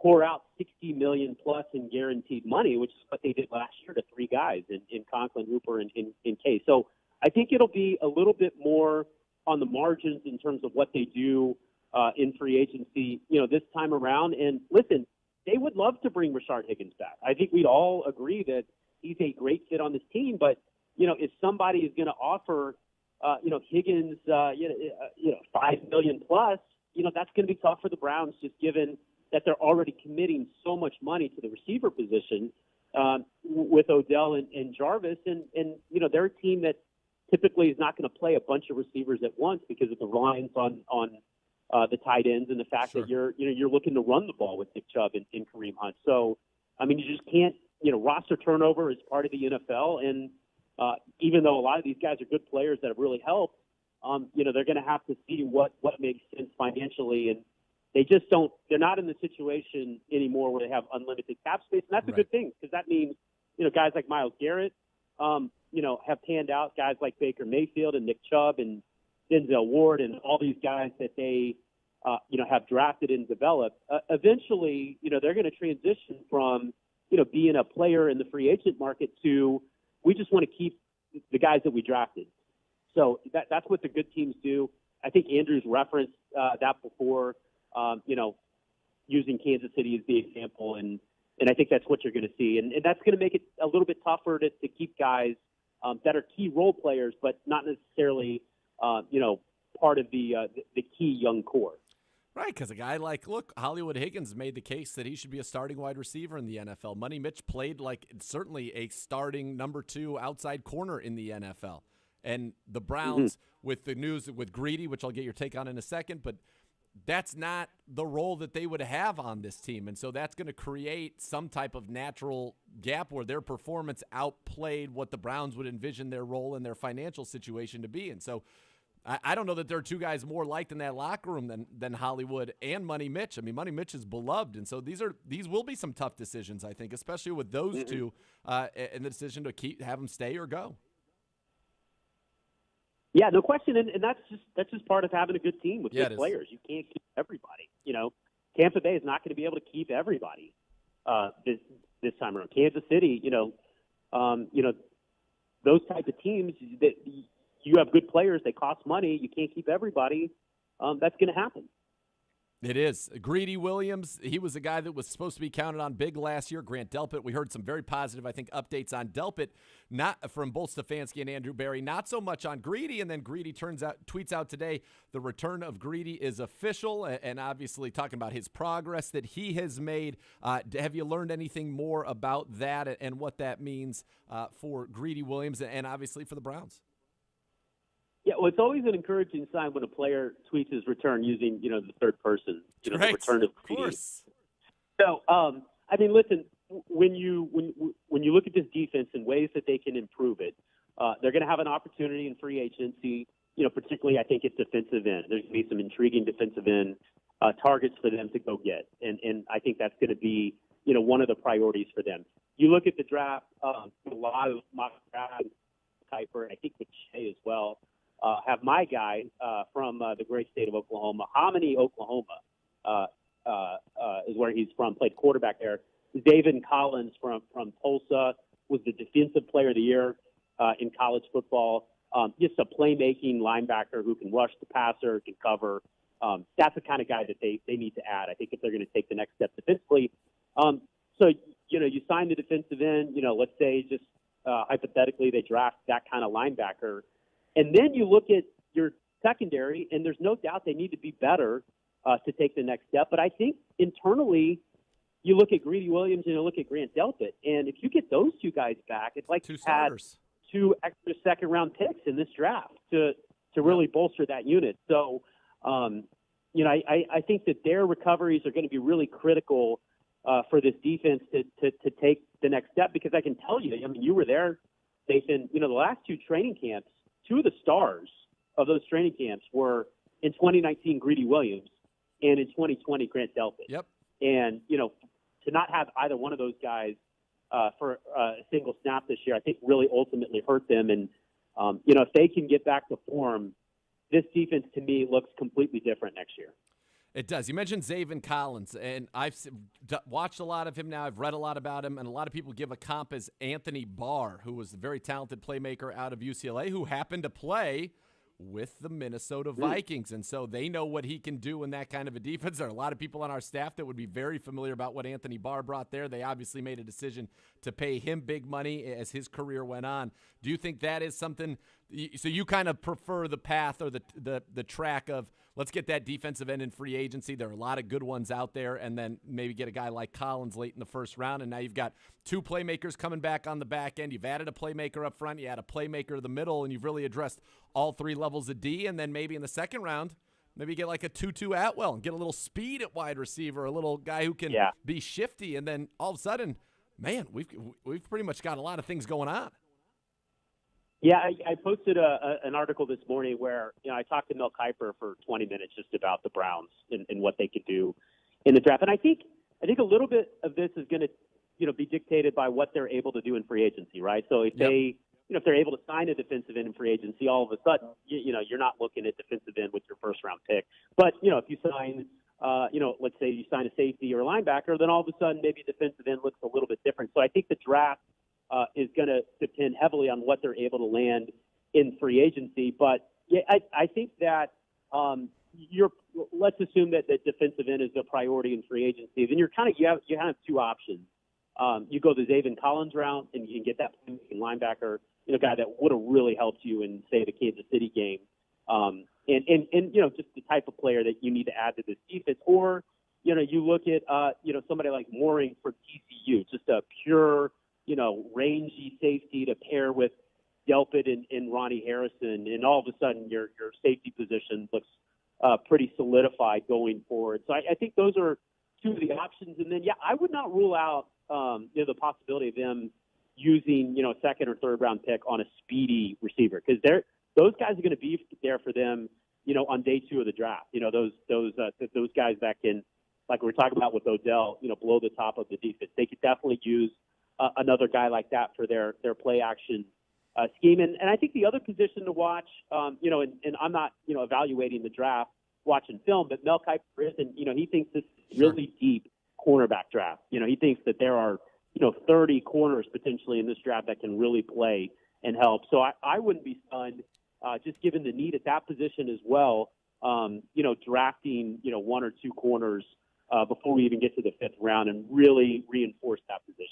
pour out $60 million plus in guaranteed money, which is what they did last year to three guys in Conklin, Hooper, and in Case. So I think it'll be a little bit more on the margins in terms of what they do in free agency, this time around. And listen, they would love to bring Rashard Higgins back. I think we'd all agree that he's a great fit on this team. But, if somebody is going to offer, Higgins, $5 million plus, that's going to be tough for the Browns, just given that they're already committing so much money to the receiver position with Odell and Jarvis. And they're a team that typically is not going to play a bunch of receivers at once because of the reliance on the tight ends and the fact that you're looking to run the ball with Nick Chubb and Kareem Hunt. So, you just can't, roster turnover is part of the NFL. And even though a lot of these guys are good players that have really helped, they're going to have to see what makes sense financially. And they just they're not in the situation anymore where they have unlimited cap space. And that's a good thing because that means, guys like Myles Garrett, have panned out, guys like Baker Mayfield and Nick Chubb and Denzel Ward and all these guys that they, have drafted and developed. Eventually, they're going to transition from, being a player in the free agent market to we just want to keep the guys that we drafted. So that's what the good teams do. I think Andrew's referenced that before, using Kansas City as the example. And I think that's what you're going to see. And that's going to make it a little bit tougher to keep guys that are key role players, but not necessarily, part of the key young core. Right, because a guy like, Hollywood Higgins made the case that he should be a starting wide receiver in the NFL. Money Mitch played like certainly a starting number 2 outside corner in the NFL. And the Browns, with the news with Greedy, which I'll get your take on in a second, but that's not the role that they would have on this team. And so that's going to create some type of natural gap where their performance outplayed what the Browns would envision their role and their financial situation to be. And so I don't know that there are two guys more liked in that locker room than Hollywood and Money Mitch. Money Mitch is beloved. And so these will be some tough decisions, I think, especially with those two in the decision to have them stay or go. Yeah, no question, and that's just part of having a good team with good players. You can't keep everybody. Tampa Bay is not going to be able to keep everybody this time around. Kansas City, those type of teams that you have good players, they cost money. You can't keep everybody. That's going to happen. It is. Greedy Williams, he was a guy that was supposed to be counted on big last year. Grant Delpit, we heard some very positive, I think, updates on Delpit, not from both Stefanski and Andrew Berry, not so much on Greedy. And then Greedy tweets out today, the return of Greedy is official, and obviously talking about his progress that he has made. Have you learned anything more about that and what that means for Greedy Williams and obviously for the Browns? Yeah, well, it's always an encouraging sign when a player tweets his return using, the third person, the return of Greedy. Of course. So, listen, when you look at this defense and ways that they can improve it, they're going to have an opportunity in free agency, particularly I think at defensive end. There's going to be some intriguing defensive end targets for them to go get. And I think that's going to be, one of the priorities for them. You look at the draft, a lot of mock draft, Kuiper, and I think with Shea as well. Have my guy from the great state of Oklahoma, Hominy, Oklahoma, is where he's from, played quarterback there. Zavin Collins from Tulsa was the defensive player of the year in college football. Just a playmaking linebacker who can rush the passer, can cover. That's the kind of guy that they need to add, I think, if they're going to take the next step defensively. So, you sign the defensive end, let's say just hypothetically they draft that kind of linebacker. And then you look at your secondary, and there's no doubt they need to be better to take the next step. But I think internally, you look at Greedy Williams and you look at Grant Delpit, and if you get those two guys back, it's like you had 2 extra second-round picks in this draft to really bolster that unit. So, I think that their recoveries are going to be really critical for this defense to take the next step, because I can tell you, you were there. Nathan, the last two training camps, two of the stars of those training camps were in 2019 Greedy Williams and in 2020 Grant Delpit. Yep. And, to not have either one of those guys for a single snap this year, I think really ultimately hurt them. And, if they can get back to form, this defense to me looks completely different next year. It does. You mentioned Zavin Collins, and I've watched a lot of him now. I've read a lot about him, and a lot of people give a comp as Anthony Barr, who was a very talented playmaker out of UCLA, who happened to play with the Minnesota Vikings. And so they know what he can do in that kind of a defense. There are a lot of people on our staff that would be very familiar about what Anthony Barr brought there. They obviously made a decision to pay him big money as his career went on. Do you think that is something – so you kind of prefer the path or the track of let's get that defensive end in free agency. There are a lot of good ones out there, and then maybe get a guy like Collins late in the first round, and now you've got two playmakers coming back on the back end. You've added a playmaker up front. You add a playmaker in the middle, and you've really addressed all three levels of D, and then maybe in the second round, maybe get like a Tutu Atwell and get a little speed at wide receiver, a little guy who can be shifty, and then all of a sudden, man, we've pretty much got a lot of things going on. Yeah, I posted an article this morning where I talked to Mel Kiper for 20 minutes just about the Browns and what they could do in the draft, and I think a little bit of this is going to be dictated by what they're able to do in free agency, right? So if if they're able to sign a defensive end in free agency, all of a sudden you're not looking at defensive end with your first round pick, but if you sign let's say you sign a safety or a linebacker, then all of a sudden maybe defensive end looks a little bit different. So I think the draft is going to depend heavily on what they're able to land in free agency. But I think that let's assume that defensive end is a priority in free agency. Then you have two options. You go the Zavin Collins route and you can get that linebacker, guy that would have really helped you in say the Kansas City game, and just the type of player that you need to add to this defense. Or you look at somebody like Mooring for TCU, just a pure rangy safety to pair with Delpit and Ronnie Harrison, and all of a sudden your safety position looks pretty solidified going forward. So I think those are two of the options. And then, I would not rule out the possibility of them using a second or third round pick on a speedy receiver, because those guys are going to be there for them on day two of the draft. Those guys that can, like we were talking about with Odell, blow the top of the defense. They could definitely use another guy like that for their play action scheme. And I think the other position to watch, and I'm not, evaluating the draft, watching film, but Mel Kiper is, and, he thinks this is really deep cornerback draft. He thinks that there are, 30 corners potentially in this draft that can really play and help. So I wouldn't be stunned, just given the need at that position as well, drafting, one or two corners before we even get to the fifth round and really reinforce that position.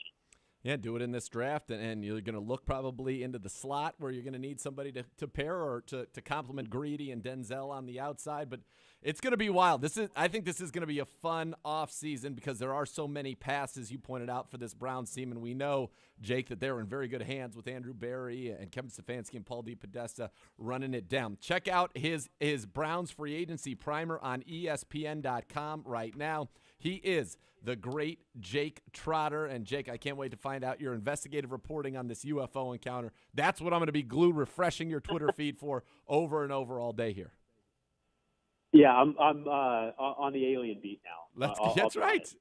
Yeah, do it in this draft, and you're going to look probably into the slot where you're going to need somebody to pair or to complement Greedy and Denzel on the outside. But it's going to be wild. I think this is going to be a fun offseason because there are so many passes, you pointed out, for this Browns team. And we know, Jake, that they're in very good hands with Andrew Berry and Kevin Stefanski and Paul DePodesta running it down. Check out his Browns free agency primer on ESPN.com right now. He is the great Jake Trotter. And, Jake, I can't wait to find out your investigative reporting on this UFO encounter. That's what I'm going to be glued refreshing your Twitter feed for over and over all day here. Yeah, I'm on the alien beat now. That's right.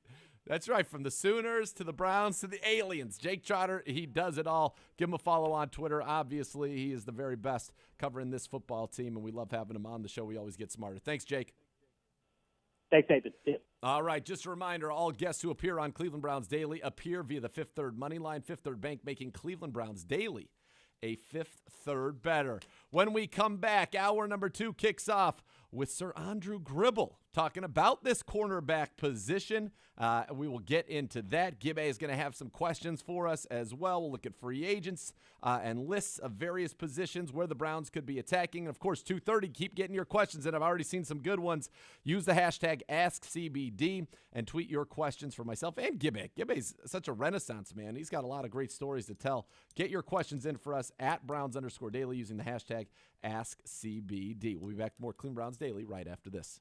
That's right. From the Sooners to the Browns to the aliens. Jake Trotter, he does it all. Give him a follow on Twitter. Obviously, he is the very best covering this football team, and we love having him on the show. We always get smarter. Thanks, Jake. Thanks, Nathan. All right, just a reminder, all guests who appear on Cleveland Browns Daily appear via the Fifth Third Money Line. Fifth Third Bank making Cleveland Browns Daily a Fifth Third better. When we come back, hour number 2 kicks off with Sir Andrew Gribble talking about this cornerback position. We will get into that. Gibbe is going to have some questions for us as well. We'll look at free agents and lists of various positions where the Browns could be attacking. And, of course, 2:30, keep getting your questions, and I've already seen some good ones. Use the hashtag AskCBD and tweet your questions for myself and Gibbe. Gibbe's such a renaissance man. He's got a lot of great stories to tell. Get your questions in for us at Browns_Daily using the hashtag AskCBD. We'll be back to more Cleveland Browns Daily right after this.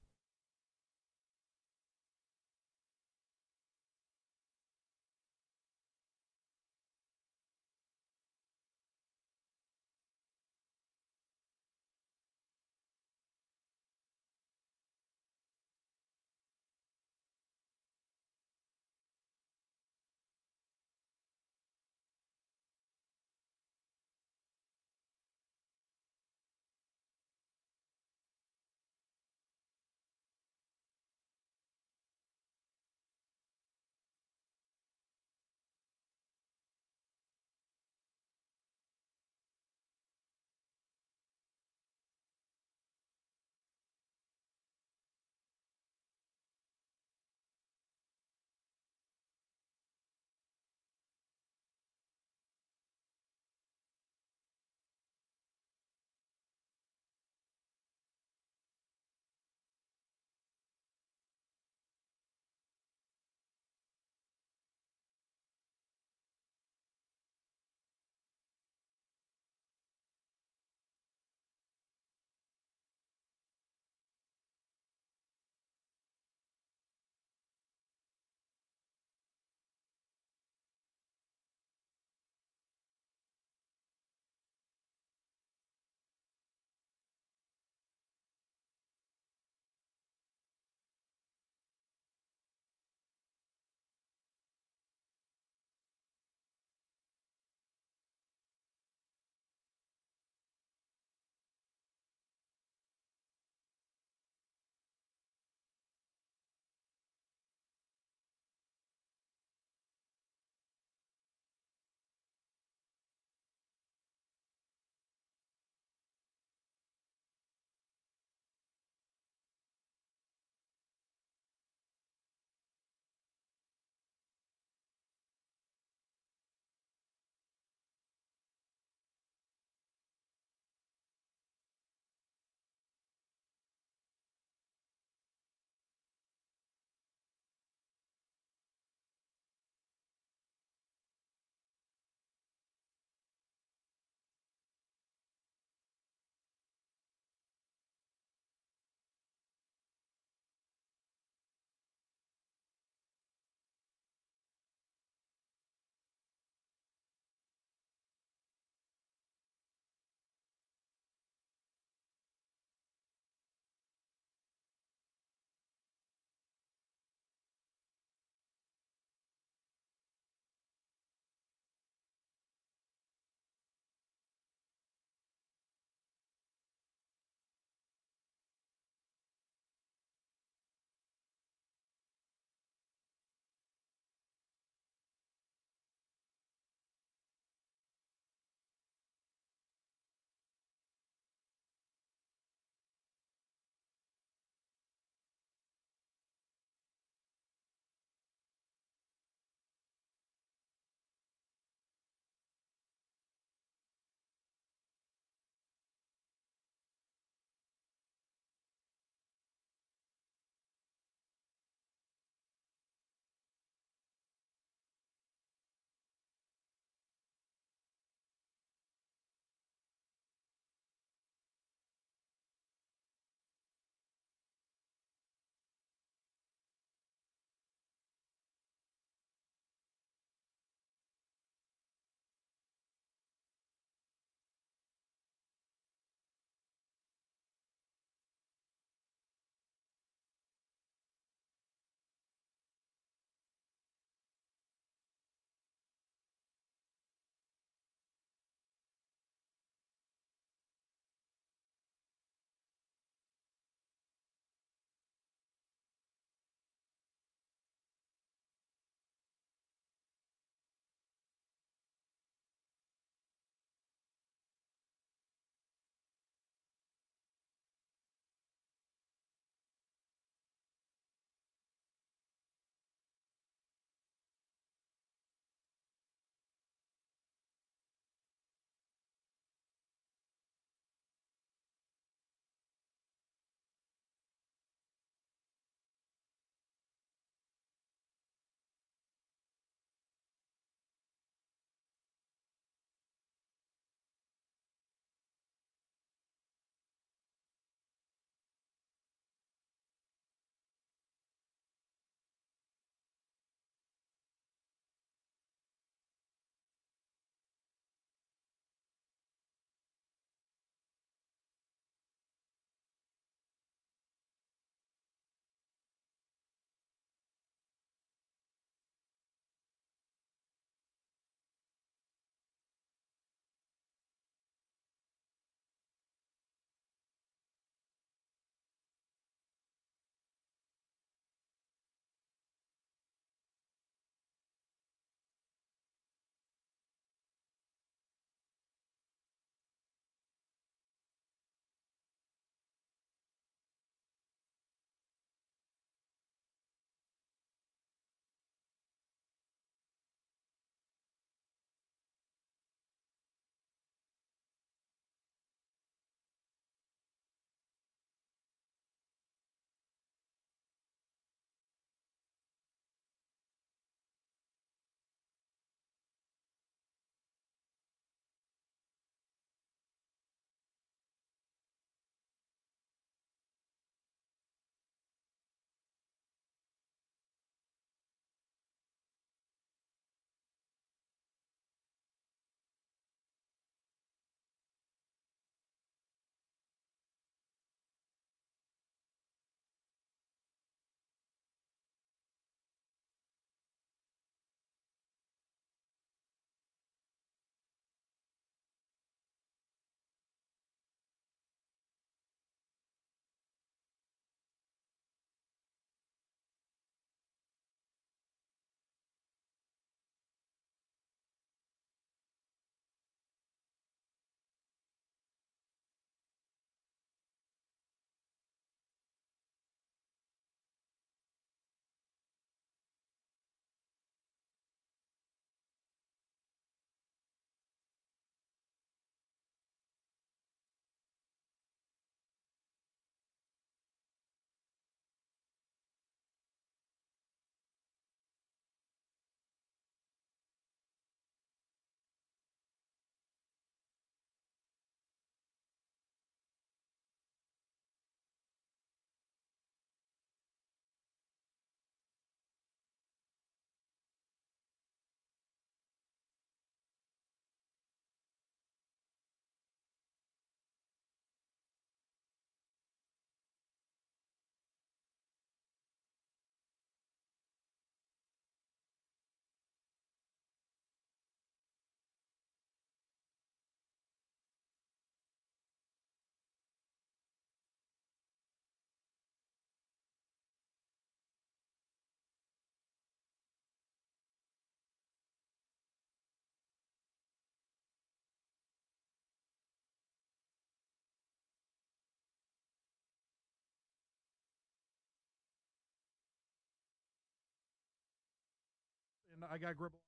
And I got Gribble.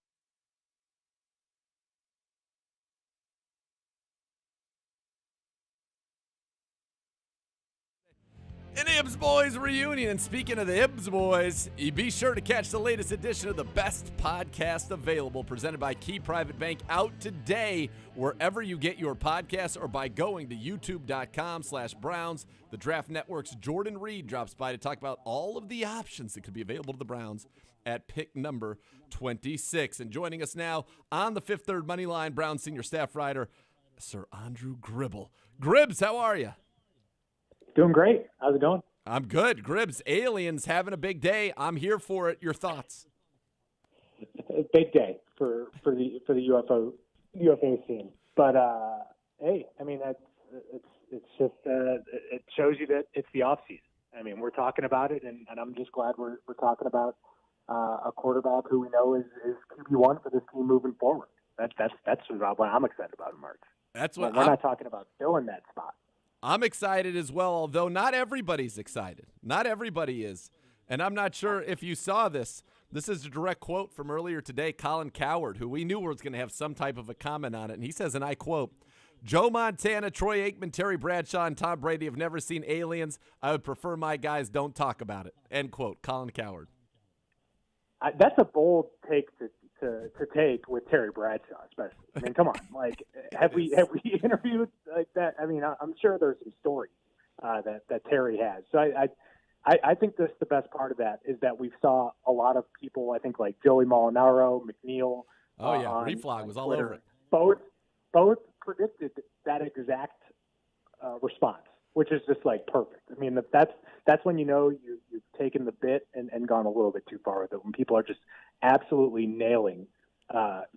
An Ibs Boys reunion. And speaking of the Ibs Boys, you be sure to catch the latest edition of the best podcast available, presented by Key Private Bank, out today wherever you get your podcasts or by going to youtube.com/Browns. The Draft Network's Jordan Reed drops by to talk about all of the options that could be available to the Browns at pick number 26. And joining us now on the Fifth Third Money Line, Browns senior staff writer, Sir Andrew Gribble. Gribbs, how are you? Doing great. How's it going? I'm good. Gribbs, aliens having a big day. I'm here for it. Your thoughts? A big day for the UFO scene. But hey, I mean it's just it shows you that it's the off season. I mean, we're talking about it, and I'm just glad we're talking about a quarterback who we know is QB1 for this team moving forward. That's what I'm excited about in March. That's what we're not talking about filling that spot. I'm excited as well, although not everybody's excited. Not everybody is. And I'm not sure if you saw this. This is a direct quote from earlier today, Colin Cowherd, who we knew was going to have some type of a comment on it. And he says, and I quote, "Joe Montana, Troy Aikman, Terry Bradshaw, and Tom Brady have never seen aliens. I would prefer my guys don't talk about it." End quote. Colin Cowherd. That's a bold take to take with Terry Bradshaw, especially. I mean, come on. Like, have we interviewed like that? I mean, I'm sure there's some stories that Terry has. So I think this the best part of that is that we saw a lot of people. I think like Joey Molinaro, McNeil. Oh yeah, Reflog was all over it. Both predicted that exact response, which is just like perfect. I mean, that's when you know you've taken the bit and gone a little bit too far with it. When people are just absolutely nailing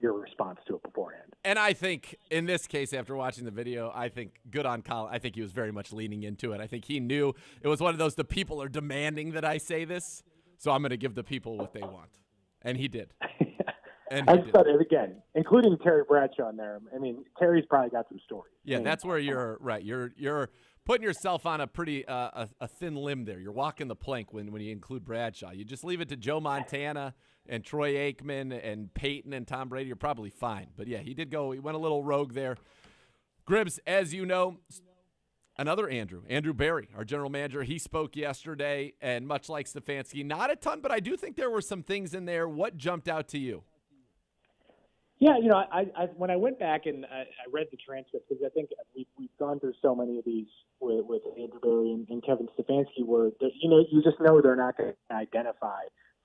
your response to it beforehand. And I think in this case, after watching the video, I think good on Colin. I think he was very much leaning into it. I think he knew it was one of those, the people are demanding that I say this, so I'm going to give the people what they want. And he did. And I said it again, including Terry Bradshaw in there. I mean, Terry's probably got some stories. Yeah, that's where you're right. You're putting yourself on a pretty a thin limb there. You're walking the plank when you include Bradshaw. You just leave it to Joe Montana and Troy Aikman and Peyton and Tom Brady. You're probably fine. But yeah, he went a little rogue there. Gribbs, as you know, another Andrew Berry, our general manager, he spoke yesterday, and much like Stefanski, not a ton, but I do think there were some things in there. What jumped out to you? Yeah, you know, I when I went back and I read the transcript, because I think we've gone through so many of these with Andrew Berry and Kevin Stefanski, where you just know they're not going to identify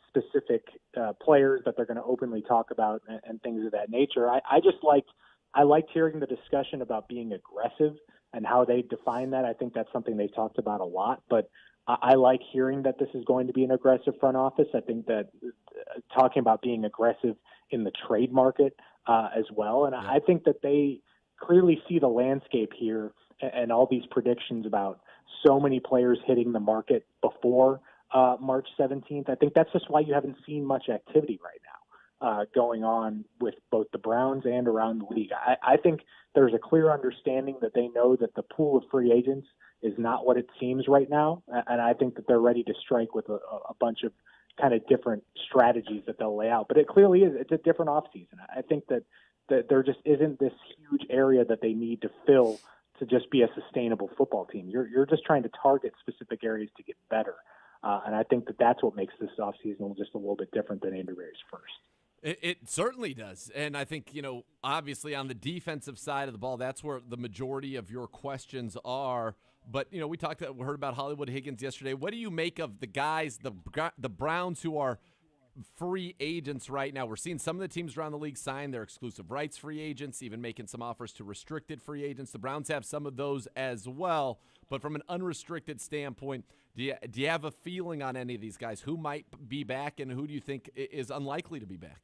specific players that they're going to openly talk about and things of that nature. I liked hearing the discussion about being aggressive and how they define that. I think that's something they've talked about a lot, but I like hearing that this is going to be an aggressive front office. I think that talking about being aggressive in the trade market as well. And I think that they clearly see the landscape here and all these predictions about so many players hitting the market before March 17th. I think that's just why you haven't seen much activity right now going on with both the Browns and around the league. I think there's a clear understanding that they know that the pool of free agents is not what it seems right now. And I think that they're ready to strike with a bunch of kind of different strategies that they'll lay out. But it clearly is. It's a different offseason. I think that there just isn't this huge area that they need to fill to just be a sustainable football team. You're just trying to target specific areas to get better. And I think that that's what makes this offseason just a little bit different than Andrew Berry's first. It certainly does. And I think, obviously on the defensive side of the ball, that's where the majority of your questions are. But, we heard about Hollywood Higgins yesterday. What do you make of the guys, the Browns who are free agents right now? We're seeing some of the teams around the league sign their exclusive rights free agents, even making some offers to restricted free agents. The Browns have some of those as well. But from an unrestricted standpoint, do you have a feeling on any of these guys? Who might be back and who do you think is unlikely to be back?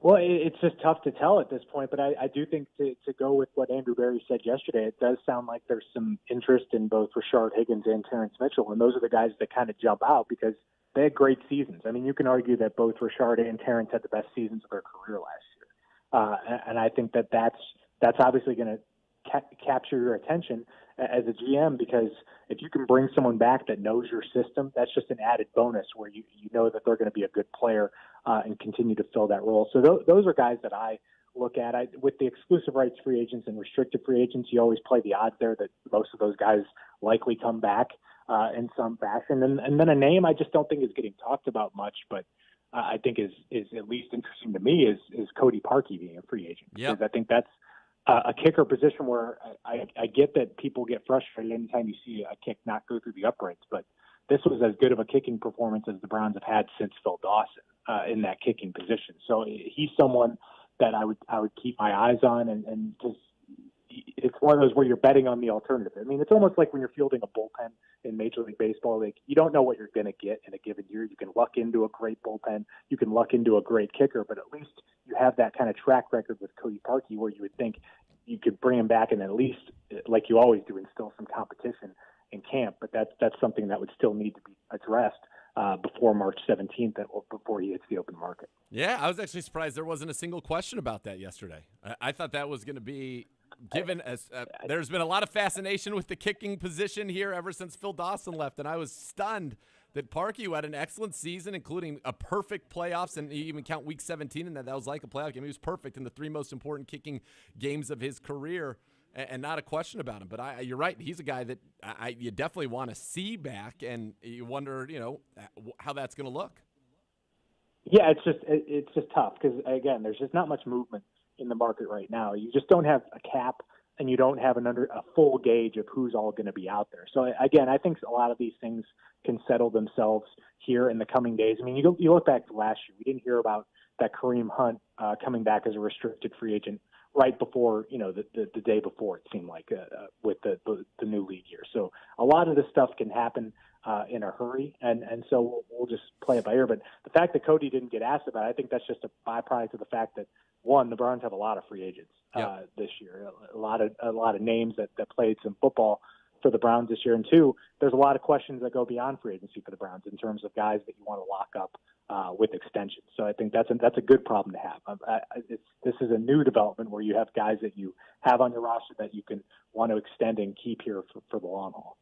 Well, it's just tough to tell at this point, but I do think to go with what Andrew Berry said yesterday, it does sound like there's some interest in both Rashard Higgins and Terrence Mitchell, and those are the guys that kind of jump out because they had great seasons. I mean, you can argue that both Rashard and Terrence had the best seasons of their career last year, and I think that that's obviously going to capture your attention. as a GM, because if you can bring someone back that knows your system, that's just an added bonus where you know that they're going to be a good player and continue to fill that role. So those are guys that I look at. With the exclusive rights free agents and restricted free agents, you always play the odds there that most of those guys likely come back in some fashion. And then a name I just don't think is getting talked about much, but I think is at least interesting to me is Cody Parkey being a free agent. Yep. Because I think that's a kicker position where I get that people get frustrated anytime you see a kick not go through the uprights, but this was as good of a kicking performance as the Browns have had since Phil Dawson in that kicking position. So he's someone that I would keep my eyes on, and just it's one of those where you're betting on the alternative. I mean, it's almost like when you're fielding a bullpen in Major League Baseball. Like, you don't know what you're going to get in a given year. You can luck into a great bullpen, you can luck into a great kicker, but at least you have that kind of track record with Cody Parkey where you would think you could bring him back and at least, like you always do, instill some competition in camp. But that's something that would still need to be addressed before March 17th, before he hits the open market. Yeah, I was actually surprised there wasn't a single question about that yesterday. I thought that was going to be given as there's been a lot of fascination with the kicking position here ever since Phil Dawson left, and I was stunned that Parkey, who had an excellent season, including a perfect playoffs, and you even count Week 17, and that was like a playoff game. He was perfect in the three most important kicking games of his career, and not a question about him. But you're right. He's a guy that you definitely want to see back, and you wonder, how that's going to look. Yeah, it's just tough because, again, there's just not much movement in the market right now. You just don't have a cap, and you don't have a full gauge of who's all going to be out there. So, again, I think a lot of these things can settle themselves here in the coming days. I mean, you look back to last year. We didn't hear about that Kareem Hunt coming back as a restricted free agent right before, the day before, it seemed like, with the new league year. So a lot of this stuff can happen in a hurry, and so we'll just play it by ear. But the fact that Cody didn't get asked about it, I think that's just a byproduct of the fact that, one, the Browns have a lot of free agents this year, a lot of names that played some football for the Browns this year, and two, there's a lot of questions that go beyond free agency for the Browns in terms of guys that you want to lock up with extensions. So I think that's a good problem to have. This is a new development where you have guys that you have on your roster that you can want to extend and keep here for the long haul.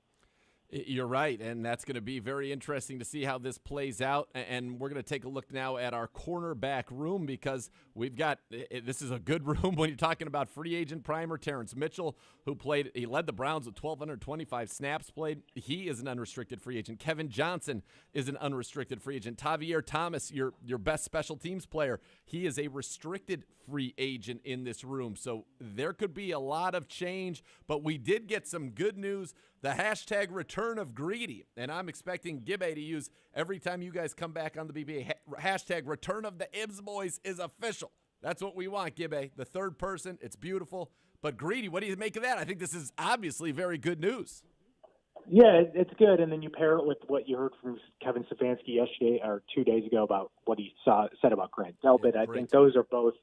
You're right, and that's going to be very interesting to see how this plays out. And we're going to take a look now at our cornerback room because this is a good room when you're talking about free agent primer. Terrence Mitchell, he led the Browns with 1,225 snaps played. He is an unrestricted free agent. Kevin Johnson is an unrestricted free agent. Tavier Thomas, your best special teams player, he is a restricted free agent in this room. So there could be a lot of change, but we did get some good news. The hashtag return of Greedy, and I'm expecting Gibbe to use every time you guys come back on the BBA. Hashtag return of the Ibs boys is official. That's what we want, Gibbe. The third person, it's beautiful. But Greedy, what do you make of that? I think this is obviously very good news. Yeah, it's good, and then you pair it with what you heard from Kevin Stefanski yesterday or 2 days ago about what he said about Grant Delpit. I think those are both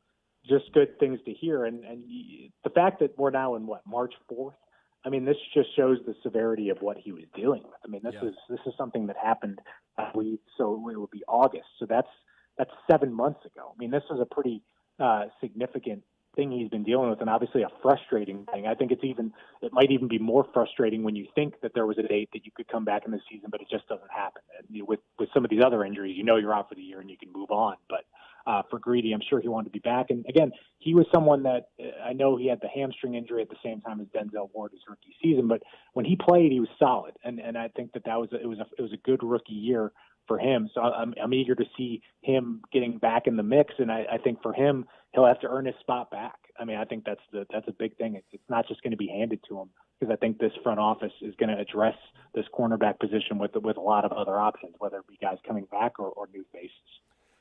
just good things to hear, and the fact that we're now in March 4th. I mean, this just shows the severity of what he was dealing with. I mean, this is something that happened so it would be August. So that's 7 months ago. I mean, this is a pretty significant thing he's been dealing with, and obviously a frustrating thing. I think it might even be more frustrating when you think that there was a date that you could come back in the season, but it just doesn't happen. And with some of these other injuries, you're out for the year and you can move on. But for Greedy, I'm sure he wanted to be back. And again, he was someone that I know he had the hamstring injury at the same time as Denzel Ward his rookie season, but when he played, he was solid. And I think it was a good rookie year for him. So I'm eager to see him getting back in the mix. And I think for him, he'll have to earn his spot back. I mean, I think that's a big thing. It's not just going to be handed to him, because I think this front office is going to address this cornerback position with a lot of other options, whether it be guys coming back or new faces.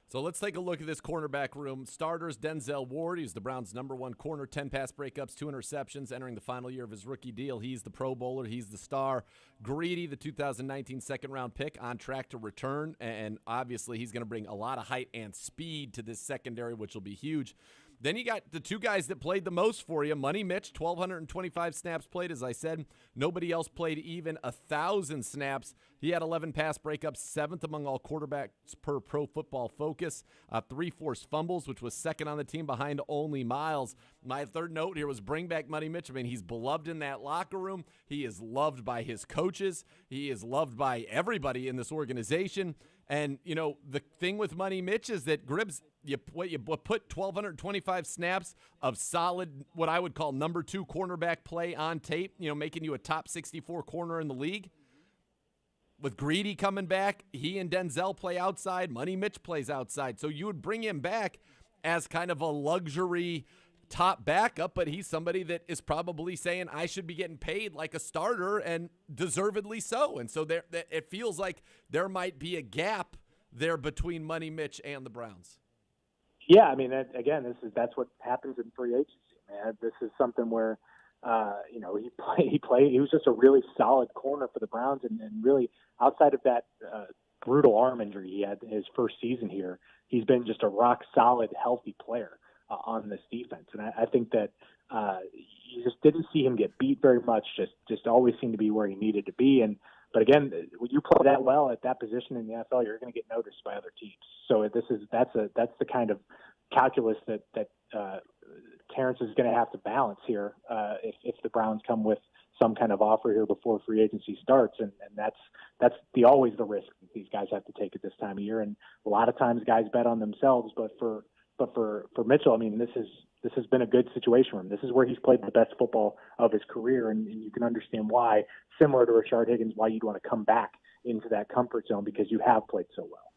So let's take a look at this cornerback room. Starters, Denzel Ward. He's the Browns' #1 corner, 10 pass breakups, 2 interceptions, entering the final year of his rookie deal. He's the Pro Bowler. He's the star. Greedy, the 2019 second-round pick, on track to return, and obviously he's going to bring a lot of height and speed to this secondary, which will be huge. Then you got the two guys that played the most for you. Money Mitch, 1,225 snaps played, as I said. Nobody else played even 1,000 snaps. He had 11 pass breakups, 7th among all quarterbacks per Pro Football Focus, 3 forced fumbles, which was second on the team behind only Miles. My third note here was bring back Money Mitch. I mean, he's beloved in that locker room. He is loved by his coaches. He is loved by everybody in this organization. And, you know, the thing with Money Mitch is that Gribbs, you put 1,225 snaps of solid, what I would call number 2 cornerback play on tape, you know, making you a top 64 corner in the league. With Greedy coming back, he and Denzel play outside. Money Mitch plays outside. So you would bring him back as kind of a luxury top backup, but he's somebody that is probably saying, I should be getting paid like a starter, and deservedly so. And so it feels like there might be a gap there between Money Mitch and the Browns. Yeah, I mean, that's what happens in free agency, man. This is something where, you know, he was just a really solid corner for the Browns, and really outside of that brutal arm injury he had in his first season here, he's been just a rock solid, healthy player on this defense. And I think that you just didn't see him get beat very much, just always seemed to be where he needed to be. But again, when you play that well at that position in the NFL, you're going to get noticed by other teams. So that's the kind of calculus that Terrence is going to have to balance here if the Browns come with some kind of offer here before free agency starts, and that's always the risk that these guys have to take at this time of year. And a lot of times guys bet on themselves, but for Mitchell, I mean, this has been a good situation for him. This is where he's played the best football of his career, and you can understand why, similar to Rashard Higgins, why you'd want to come back into that comfort zone because you have played so well.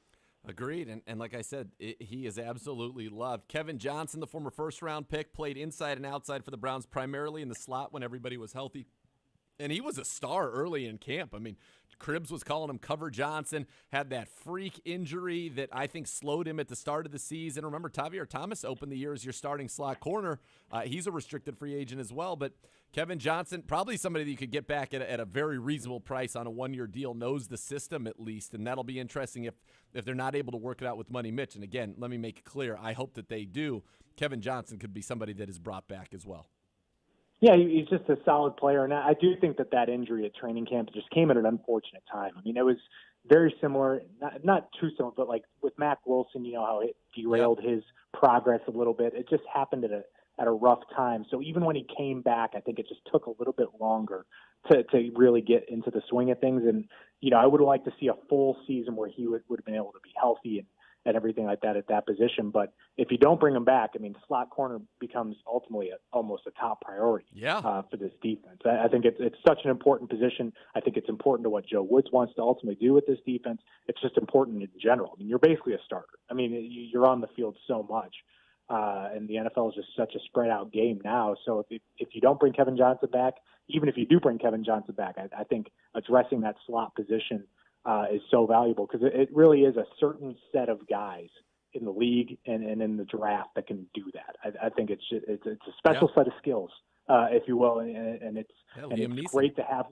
Agreed, and like I said, he is absolutely loved. Kevin Johnson, the former first-round pick, played inside and outside for the Browns, primarily in the slot when everybody was healthy. And he was a star early in camp. I mean, Cribbs was calling him Cover Johnson, had that freak injury that I think slowed him at the start of the season. Remember, Tavier Thomas opened the year as your starting slot corner. He's a restricted free agent as well. But Kevin Johnson, probably somebody that you could get back at a very reasonable price on a one-year deal, knows the system at least. And that'll be interesting if they're not able to work it out with Money Mitch. And again, let me make it clear, I hope that they do. Kevin Johnson could be somebody that is brought back as well. Yeah, he's just a solid player, and I do think that injury at training camp just came at an unfortunate time. I mean, it was very similar, not too similar, but like with Mack Wilson, you know how it derailed his progress a little bit. It just happened at a rough time. So even when he came back, I think it just took a little bit longer to really get into the swing of things. And you know, I would like to see a full season where he would have been able to be healthy and everything like that at that position. But if you don't bring him back, I mean, slot corner becomes ultimately almost a top priority for this defense. I think it's such an important position. I think it's important to what Joe Woods wants to ultimately do with this defense. It's just important in general. I mean, you're basically a starter. I mean, you're on the field so much. And the NFL is just such a spread out game now. So if you don't bring Kevin Johnson back, even if you do bring Kevin Johnson back, I think addressing that slot position is so valuable because it really is a certain set of guys in the league and in the draft that can do that. I think it's a special set of skills, if you will, and it's great to have.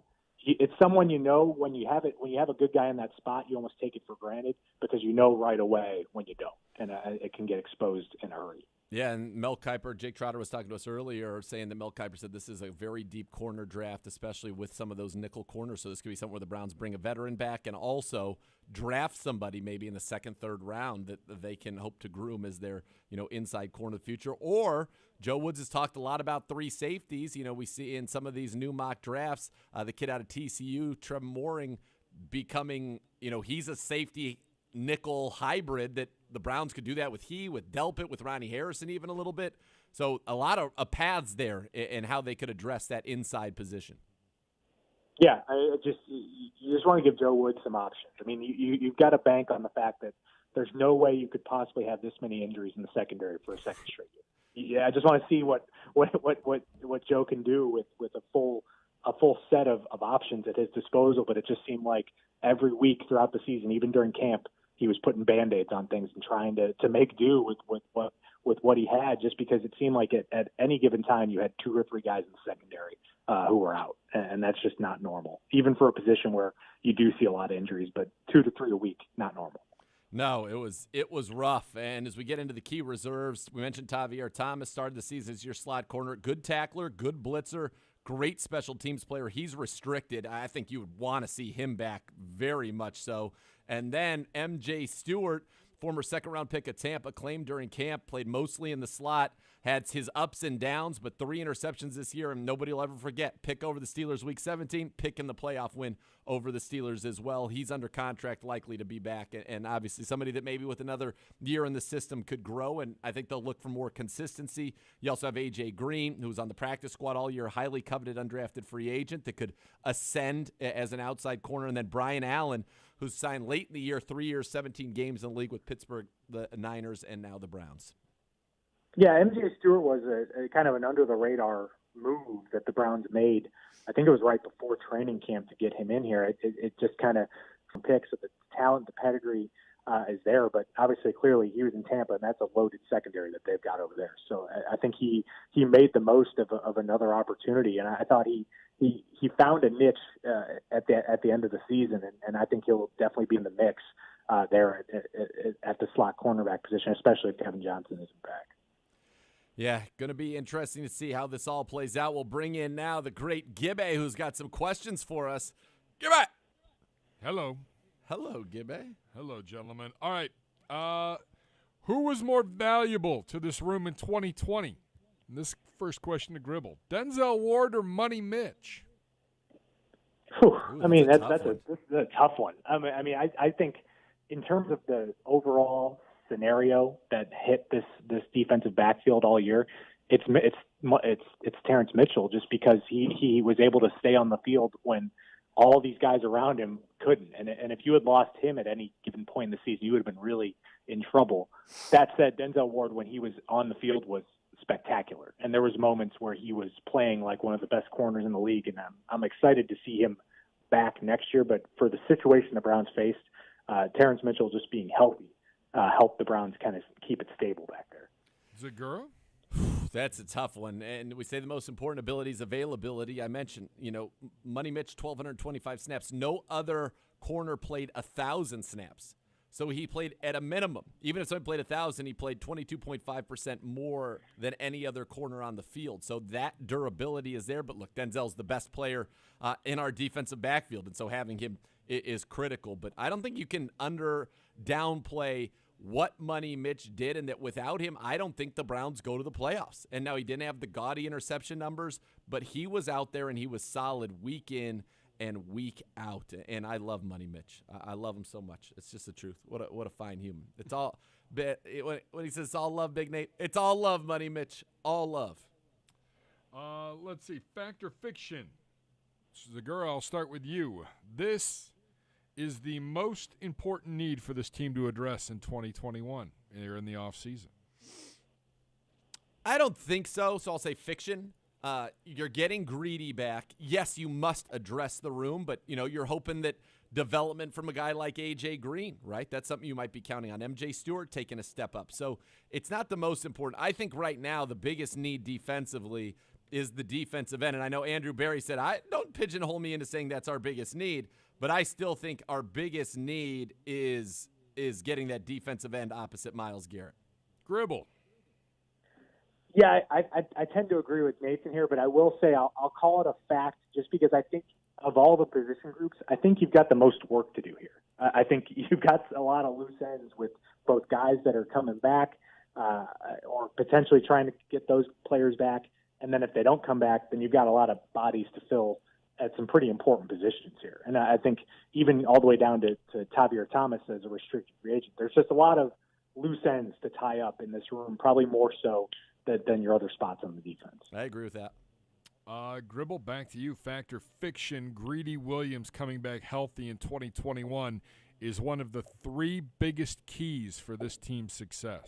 It's someone you know when you have a good guy in that spot, you almost take it for granted because you know right away when you don't, and it can get exposed in a hurry. Yeah, and Mel Kiper, Jake Trotter was talking to us earlier saying that Mel Kiper said this is a very deep corner draft, especially with some of those nickel corners. So this could be something where the Browns bring a veteran back and also draft somebody maybe in the second, third round that they can hope to groom as their, you know, inside corner of the future. Or Joe Woods has talked a lot about 3 safeties. You know, we see in some of these new mock drafts, the kid out of TCU, Trevor Mooring, becoming, you know, he's a safety nickel hybrid that the Browns could do that with Delpit, with Ronnie Harrison even a little bit. So a lot of paths there in how they could address that inside position. Yeah, you just want to give Joe Woods some options. I mean, you've got to bank on the fact that there's no way you could possibly have this many injuries in the secondary for a second straight year. Yeah, I just want to see what Joe can do with a full set of options at his disposal. But it just seemed like every week throughout the season, even during camp, he was putting Band-Aids on things and trying to make do with what he had, just because it seemed like at any given time you had 2 or 3 guys in the secondary who were out, and that's just not normal, even for a position where you do see a lot of injuries. But 2 to 3 a week, not normal. No, it was rough. And as we get into the key reserves, we mentioned Tavier Thomas started the season as your slot corner. Good tackler, good blitzer, great special teams player. He's restricted. I think you would want to see him back very much so. And then MJ Stewart, former second-round pick of Tampa, claimed during camp, played mostly in the slot, had his ups and downs, but 3 interceptions this year, and nobody will ever forget. Pick over the Steelers Week 17, pick in the playoff win over the Steelers as well. He's under contract, likely to be back, and obviously somebody that maybe with another year in the system could grow, and I think they'll look for more consistency. You also have A.J. Green, who was on the practice squad all year, highly coveted undrafted free agent that could ascend as an outside corner, and then Brian Allen, who's signed late in the year, 3 years, 17 games in the league with Pittsburgh, the Niners, and now the Browns. Yeah, MJ Stewart was a kind of an under-the-radar move that the Browns made. I think it was right before training camp to get him in here. It just kind of picks of the talent, the pedigree is there, but obviously, clearly, he was in Tampa, and that's a loaded secondary that they've got over there. So I think he made the most of another opportunity, and I thought he found a niche at the end of the season, and I think he'll definitely be in the mix there at the slot cornerback position, especially if Kevin Johnson isn't back. Yeah, going to be interesting to see how this all plays out. We'll bring in now the great Gibbe, who's got some questions for us. Gibbe! Hello. Hello, Gibbe. Hello, gentlemen. All right. Who was more valuable to this room in 2020? And this first question to Gribble. Denzel Ward or Money Mitch? Whew. Ooh, I mean, this is a tough one. I think in terms of the overall scenario that hit this defensive backfield all year, it's Terrence Mitchell, just because he was able to stay on the field when all these guys around him couldn't. And if you had lost him at any given point in the season, you would have been really in trouble. That said, Denzel Ward, when he was on the field, was spectacular. And there was moments where he was playing like one of the best corners in the league. And I'm excited to see him back next year. But for the situation the Browns faced, Terrence Mitchell just being healthy helped the Browns kind of keep it stable back there. Zegura? That's a tough one. And we say the most important ability is availability. I mentioned, Money Mitch, 1,225 snaps. No other corner played 1,000 snaps. So he played at a minimum. Even if someone played 1,000, he played 22.5% more than any other corner on the field. So that durability is there. But look, Denzel's the best player in our defensive backfield, and so having him is critical. But I don't think you can downplay what Money Mitch did, and that without him, I don't think the Browns go to the playoffs. And now he didn't have the gaudy interception numbers, but he was out there and he was solid week in and week out. And I love Money Mitch. I love him so much. It's just the truth. What a fine human. It's all when he says it's all love, Big Nate, it's all love, Money Mitch. All love. Let's see. Fact or fiction? Zegura, I'll start with you. This is the most important need for this team to address in 2021 here in the offseason? I don't think so, so I'll say fiction. You're getting Greedy back. Yes, you must address the room, but you're hoping that development from a guy like A.J. Green, right? That's something you might be counting on. MJ Stewart taking a step up. So it's not the most important. I think right now the biggest need defensively is the defensive end. And I know Andrew Berry said, don't pigeonhole me into saying that's our biggest need, but I still think our biggest need is getting that defensive end opposite Myles Garrett. Gribble. Yeah, I tend to agree with Nathan here, but I will say I'll call it a fact just because I think of all the position groups, I think you've got the most work to do here. I think you've got a lot of loose ends with both guys that are coming back or potentially trying to get those players back. And then if they don't come back, then you've got a lot of bodies to fill at some pretty important positions here. And I think even all the way down to Tavierre Thomas as a restricted free agent, there's just a lot of loose ends to tie up in this room, probably more so than your other spots on the defense. I agree with that. Gribble, back to you. Fact or fiction, Greedy Williams coming back healthy in 2021 is one of the 3 biggest keys for this team's success.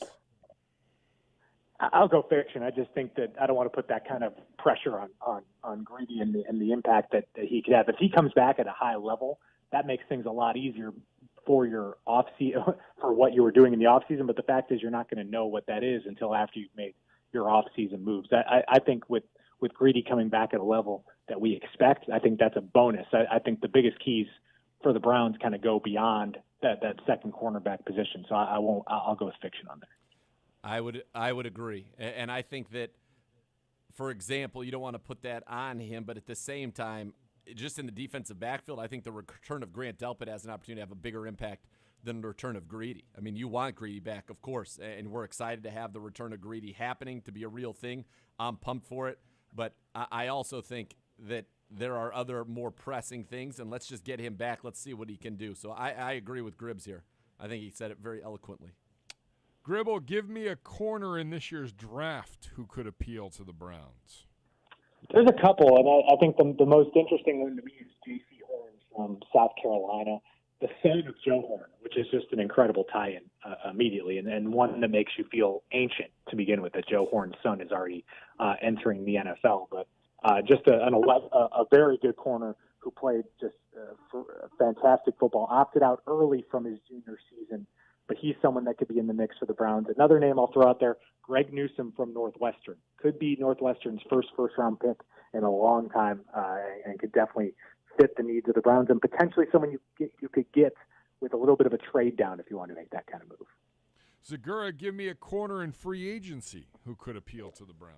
I'll go fiction. I just think that I don't want to put that kind of pressure on Greedy and the impact that he could have. If he comes back at a high level, that makes things a lot easier for your for what you were doing in the offseason. But the fact is you're not going to know what that is until after you've made your offseason moves. I think with Greedy coming back at a level that we expect, I think that's a bonus. I think the biggest keys for the Browns kind of go beyond that second cornerback position. So I'll go with fiction on there. I would agree. And I think that for example, you don't want to put that on him, but at the same time, just in the defensive backfield, I think the return of Grant Delpit has an opportunity to have a bigger impact than the return of Greedy. I mean, you want Greedy back, of course, and we're excited to have the return of Greedy happening, to be a real thing. I'm pumped for it, but I also think that there are other more pressing things, and let's just get him back. Let's see what he can do. So I agree with Gribbs here. I think he said it very eloquently. Gribble, give me a corner in this year's draft who could appeal to the Browns. There's a couple, and I think the most interesting one to me is J.C. Horn from South Carolina, the son of Joe Horn, which is just an incredible tie-in immediately, and one that makes you feel ancient to begin with, that Joe Horn's son is already entering the NFL. But just a very good corner who played just fantastic football, opted out early from his junior season, but he's someone that could be in the mix for the Browns. Another name I'll throw out there, Greg Newsome from Northwestern. Could be Northwestern's first-round pick in a long time, and could definitely fit the needs of the Browns, and potentially someone you could get with a little bit of a trade down if you want to make that kind of move. Zegura, give me a corner in free agency who could appeal to the Browns.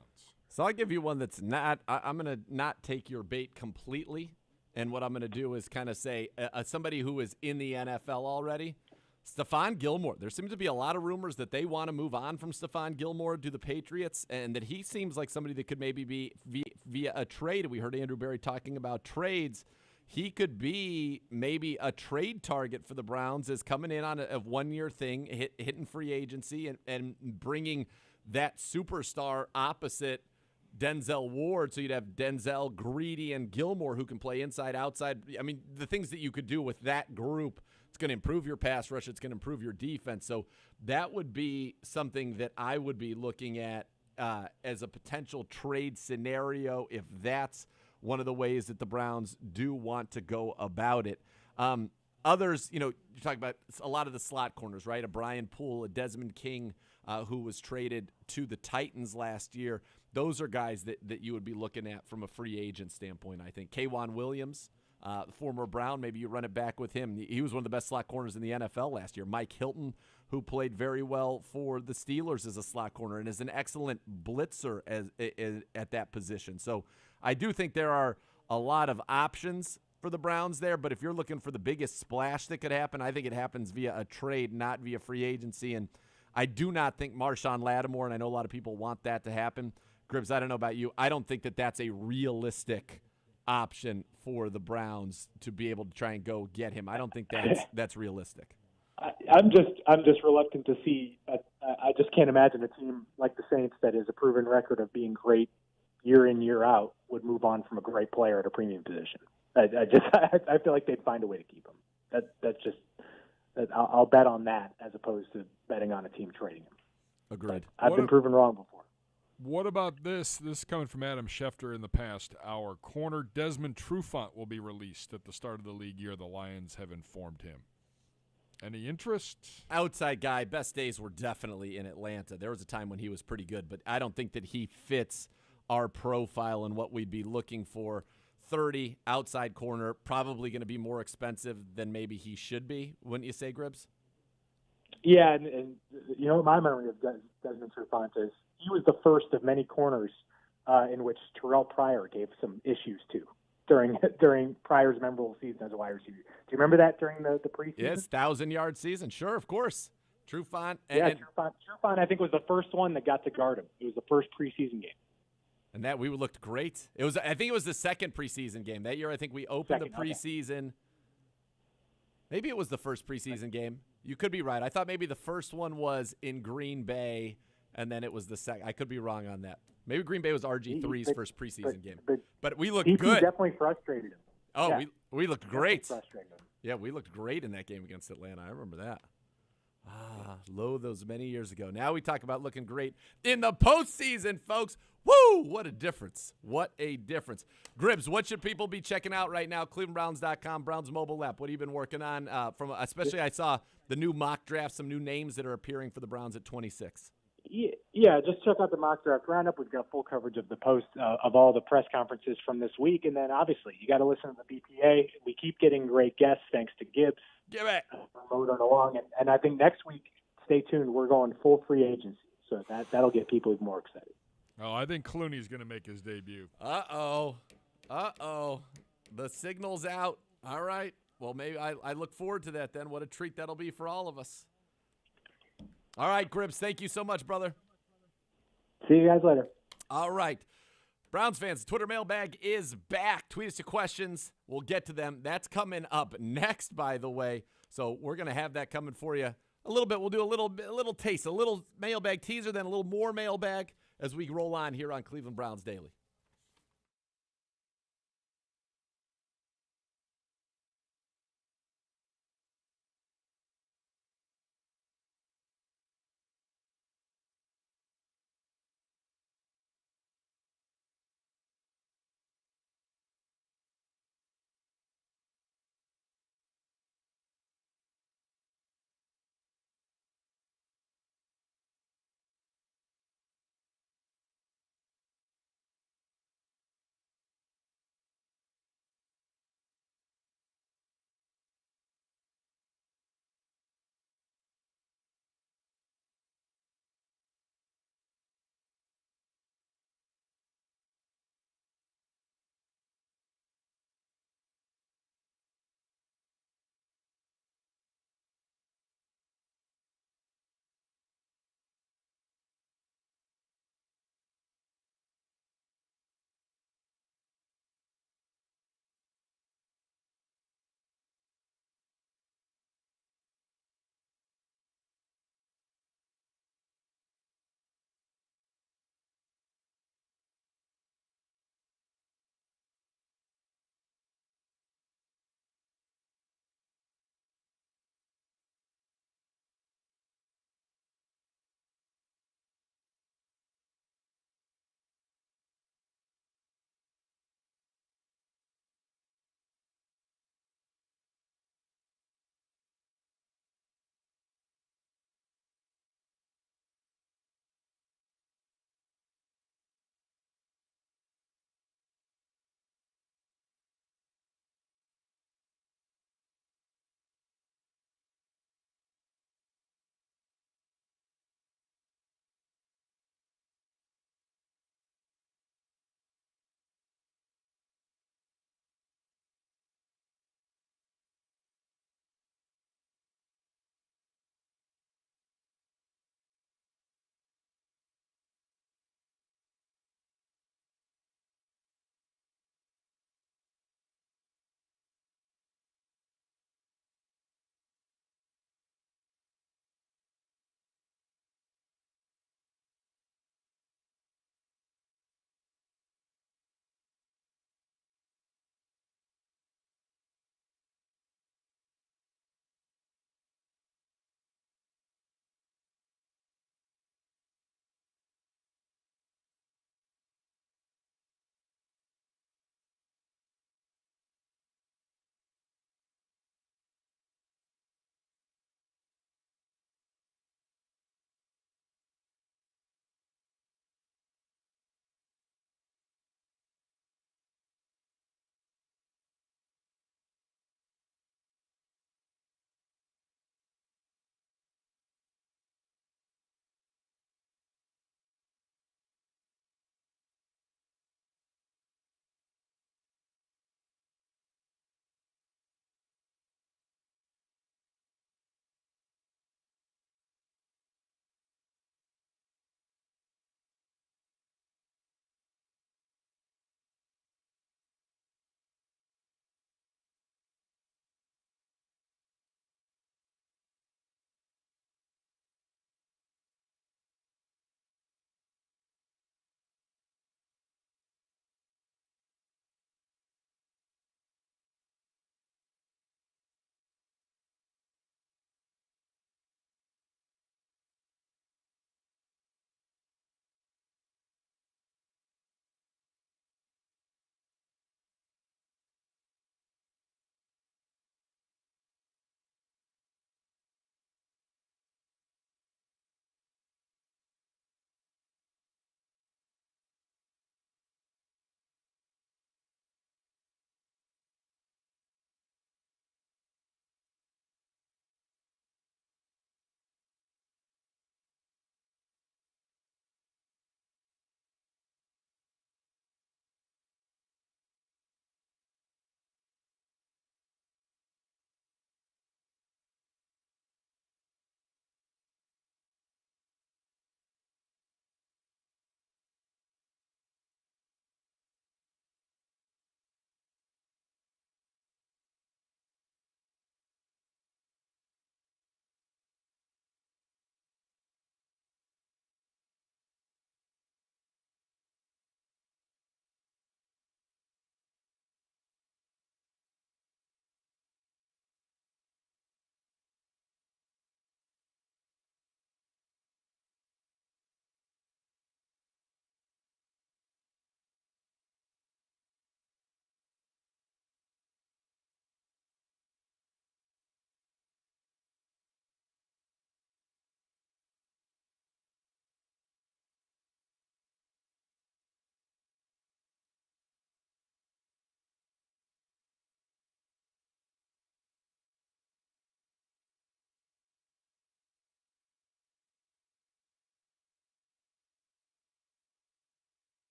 So I'll give you one that's not – I'm going to not take your bait completely, and what I'm going to do is kind of say somebody who is in the NFL already – Stephon Gilmore. There seems to be a lot of rumors that they want to move on from Stephon Gilmore to the Patriots, and that he seems like somebody that could maybe be via a trade. We heard Andrew Berry talking about trades. He could be maybe a trade target for the Browns, as coming in on a one-year thing, hitting free agency, and bringing that superstar opposite Denzel Ward. So you'd have Denzel, Greedy, and Gilmore who can play inside, outside. I mean, the things that you could do with that group. It's going to improve your pass rush. It's going to improve your defense. So that would be something that I would be looking at as a potential trade scenario, if that's one of the ways that the Browns do want to go about it. Others, you talk about a lot of the slot corners, right? A Brian Poole, a Desmond King, who was traded to the Titans last year. Those are guys that you would be looking at from a free agent standpoint, I think. K'Wan Williams, the former Brown, maybe you run it back with him. He was one of the best slot corners in the NFL last year. Mike Hilton, who played very well for the Steelers as a slot corner and is an excellent blitzer at that position. So I do think there are a lot of options for the Browns there, but if you're looking for the biggest splash that could happen, I think it happens via a trade, not via free agency. And I do not think Marshawn Lattimore, and I know a lot of people want that to happen. Gribbs, I don't know about you. I don't think that that's a realistic option for the Browns to be able to try and go get him. I don't think that's realistic. I'm just reluctant to see. I just can't imagine a team like the Saints that is a proven record of being great year in, year out would move on from a great player at a premium position. I feel like they'd find a way to keep him. I'll bet on that as opposed to betting on a team trading him. Agreed. I've been proven wrong before. What about this? This is coming from Adam Schefter in the past hour. Corner Desmond Trufant will be released at the start of the league year. The Lions have informed him. Any interest? Outside guy. Best days were definitely in Atlanta. There was a time when he was pretty good, but I don't think that he fits our profile and what we'd be looking for. 30, outside corner, probably going to be more expensive than maybe he should be, wouldn't you say, Gribbs? Yeah, and you know what my memory of Desmond Trufant is? He was the first of many corners in which Terrell Pryor gave some issues to during Pryor's memorable season as a wide receiver. Do you remember that during the preseason? Yes, 1,000-yard season. Sure, of course. Trufant. Trufant, I think, was the first one that got to guard him. It was the first preseason game. And that we looked great. I think it was the second preseason game. That year I think we opened the preseason. Okay. Maybe it was the first preseason game. You could be right. I thought maybe the first one was in Green Bay, and then it was the second. I could be wrong on that. Maybe Green Bay was RG3's first preseason game. But we looked good. Definitely frustrated him. Oh, yeah. we looked great. Frustrated him. Yeah, we looked great in that game against Atlanta. I remember that. Lo, those many years ago. Now we talk about looking great in the postseason, folks. Woo! What a difference. What a difference. Gribbs, what should people be checking out right now? ClevelandBrowns.com, Browns mobile app. What have you been working on? Especially I saw the new mock draft, some new names that are appearing for the Browns at 26. Yeah, just check out the mock draft roundup. We've got full coverage of the post of all the press conferences from this week. And then, obviously, you got to listen to the BPA. We keep getting great guests thanks to Gibbs. Give it. Promoting along. And I think next week, stay tuned. We're going full free agency. So that'll get people even more excited. Oh, I think Clooney's going to make his debut. Uh-oh. The signal's out. All right. Well, maybe I look forward to that then. What a treat that'll be for all of us. All right, Gribbs, thank you so much, brother. See you guys later. All right. Browns fans, Twitter mailbag is back. Tweet us your questions. We'll get to them. That's coming up next, by the way. So we're going to have that coming for you a little bit. We'll do a little taste, a little mailbag teaser, then a little more mailbag as we roll on here on Cleveland Browns Daily.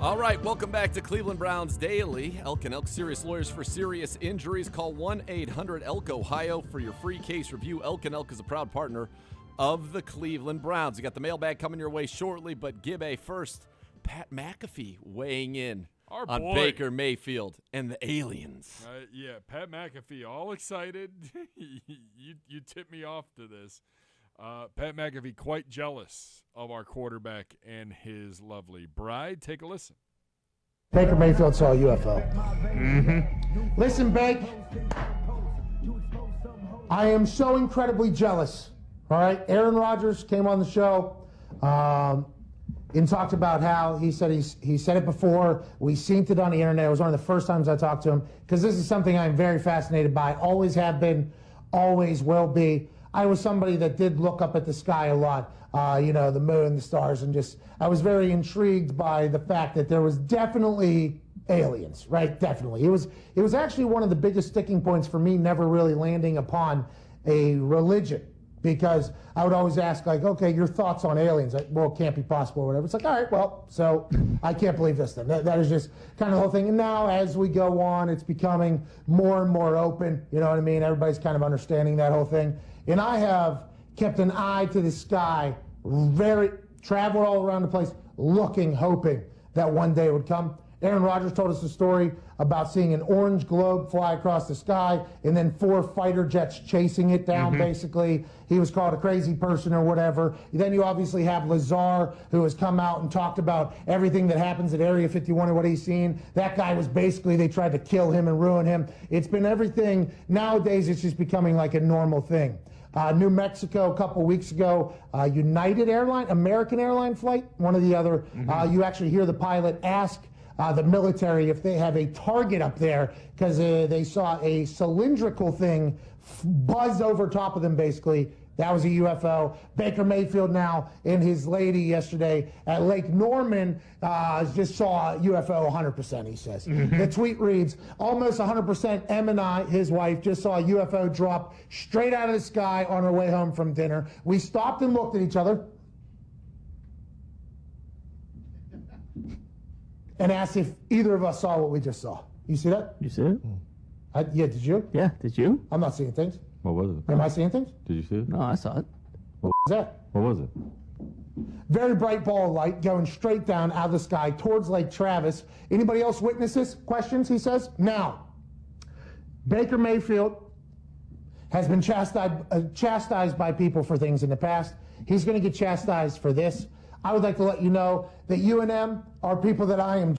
All right, welcome back to Cleveland Browns Daily. Elk and Elk Serious Lawyers for Serious Injuries. Call 1-800-ELK, Ohio for your free case review. Elk and Elk is a proud partner of the Cleveland Browns. You got the mailbag coming your way shortly, but Gibbe first. Pat McAfee weighing in on boy. Baker Mayfield and the aliens. Yeah, Pat McAfee, all excited. you tipped me off to this. Pat McAfee quite jealous of our quarterback and his lovely bride. Take a listen. Baker Mayfield saw a UFO. Listen, Bake, I am so incredibly jealous. All right, Aaron Rodgers came on the show and talked about how he said it before. We synced it on the internet. It was one of the first times I talked to him because this is something I'm very fascinated by. Always have been, always will be. I was somebody that did look up at the sky a lot, the moon, the stars, and I was very intrigued by the fact that there was definitely aliens, right? Definitely. It was actually one of the biggest sticking points for me never really landing upon a religion, because I would always ask, like, okay, your thoughts on aliens. Well, it can't be possible or whatever. It's like, all right, well, so I can't believe this then. That is just kind of the whole thing. And now as we go on, it's becoming more and more open. You know what I mean? Everybody's kind of understanding that whole thing. And I have kept an eye to the sky, traveled all around the place, looking, hoping that one day it would come. Aaron Rodgers told us a story about seeing an orange globe fly across the sky and then 4 fighter jets chasing it down, basically. He was called a crazy person or whatever. Then you obviously have Lazar, who has come out and talked about everything that happens at Area 51 and what he's seen. That guy was basically, they tried to kill him and ruin him. It's been everything. Nowadays, it's just becoming like a normal thing. New Mexico a couple weeks ago, United Airline, American Airline flight, one or the other. You actually hear the pilot ask the military if they have a target up there because they saw a cylindrical thing buzz over top of them, basically. That was a UFO. Baker Mayfield now and his lady yesterday at Lake Norman just saw a UFO 100%, he says. The tweet reads, almost 100% Em and I, his wife, just saw a UFO drop straight out of the sky on our way home from dinner. We stopped and looked at each other and asked if either of us saw what we just saw. You see that? You see it? Yeah, did you? Yeah, did you? I'm not seeing things. What was it? Am I seeing things? Did you see it? No, I saw it. What was that? What was it? Very bright ball of light going straight down out of the sky towards Lake Travis. Anybody else witness this? Questions, he says? Now, Baker Mayfield has been chastised by people for things in the past. He's going to get chastised for this. I would like to let you know that you and them are people that I am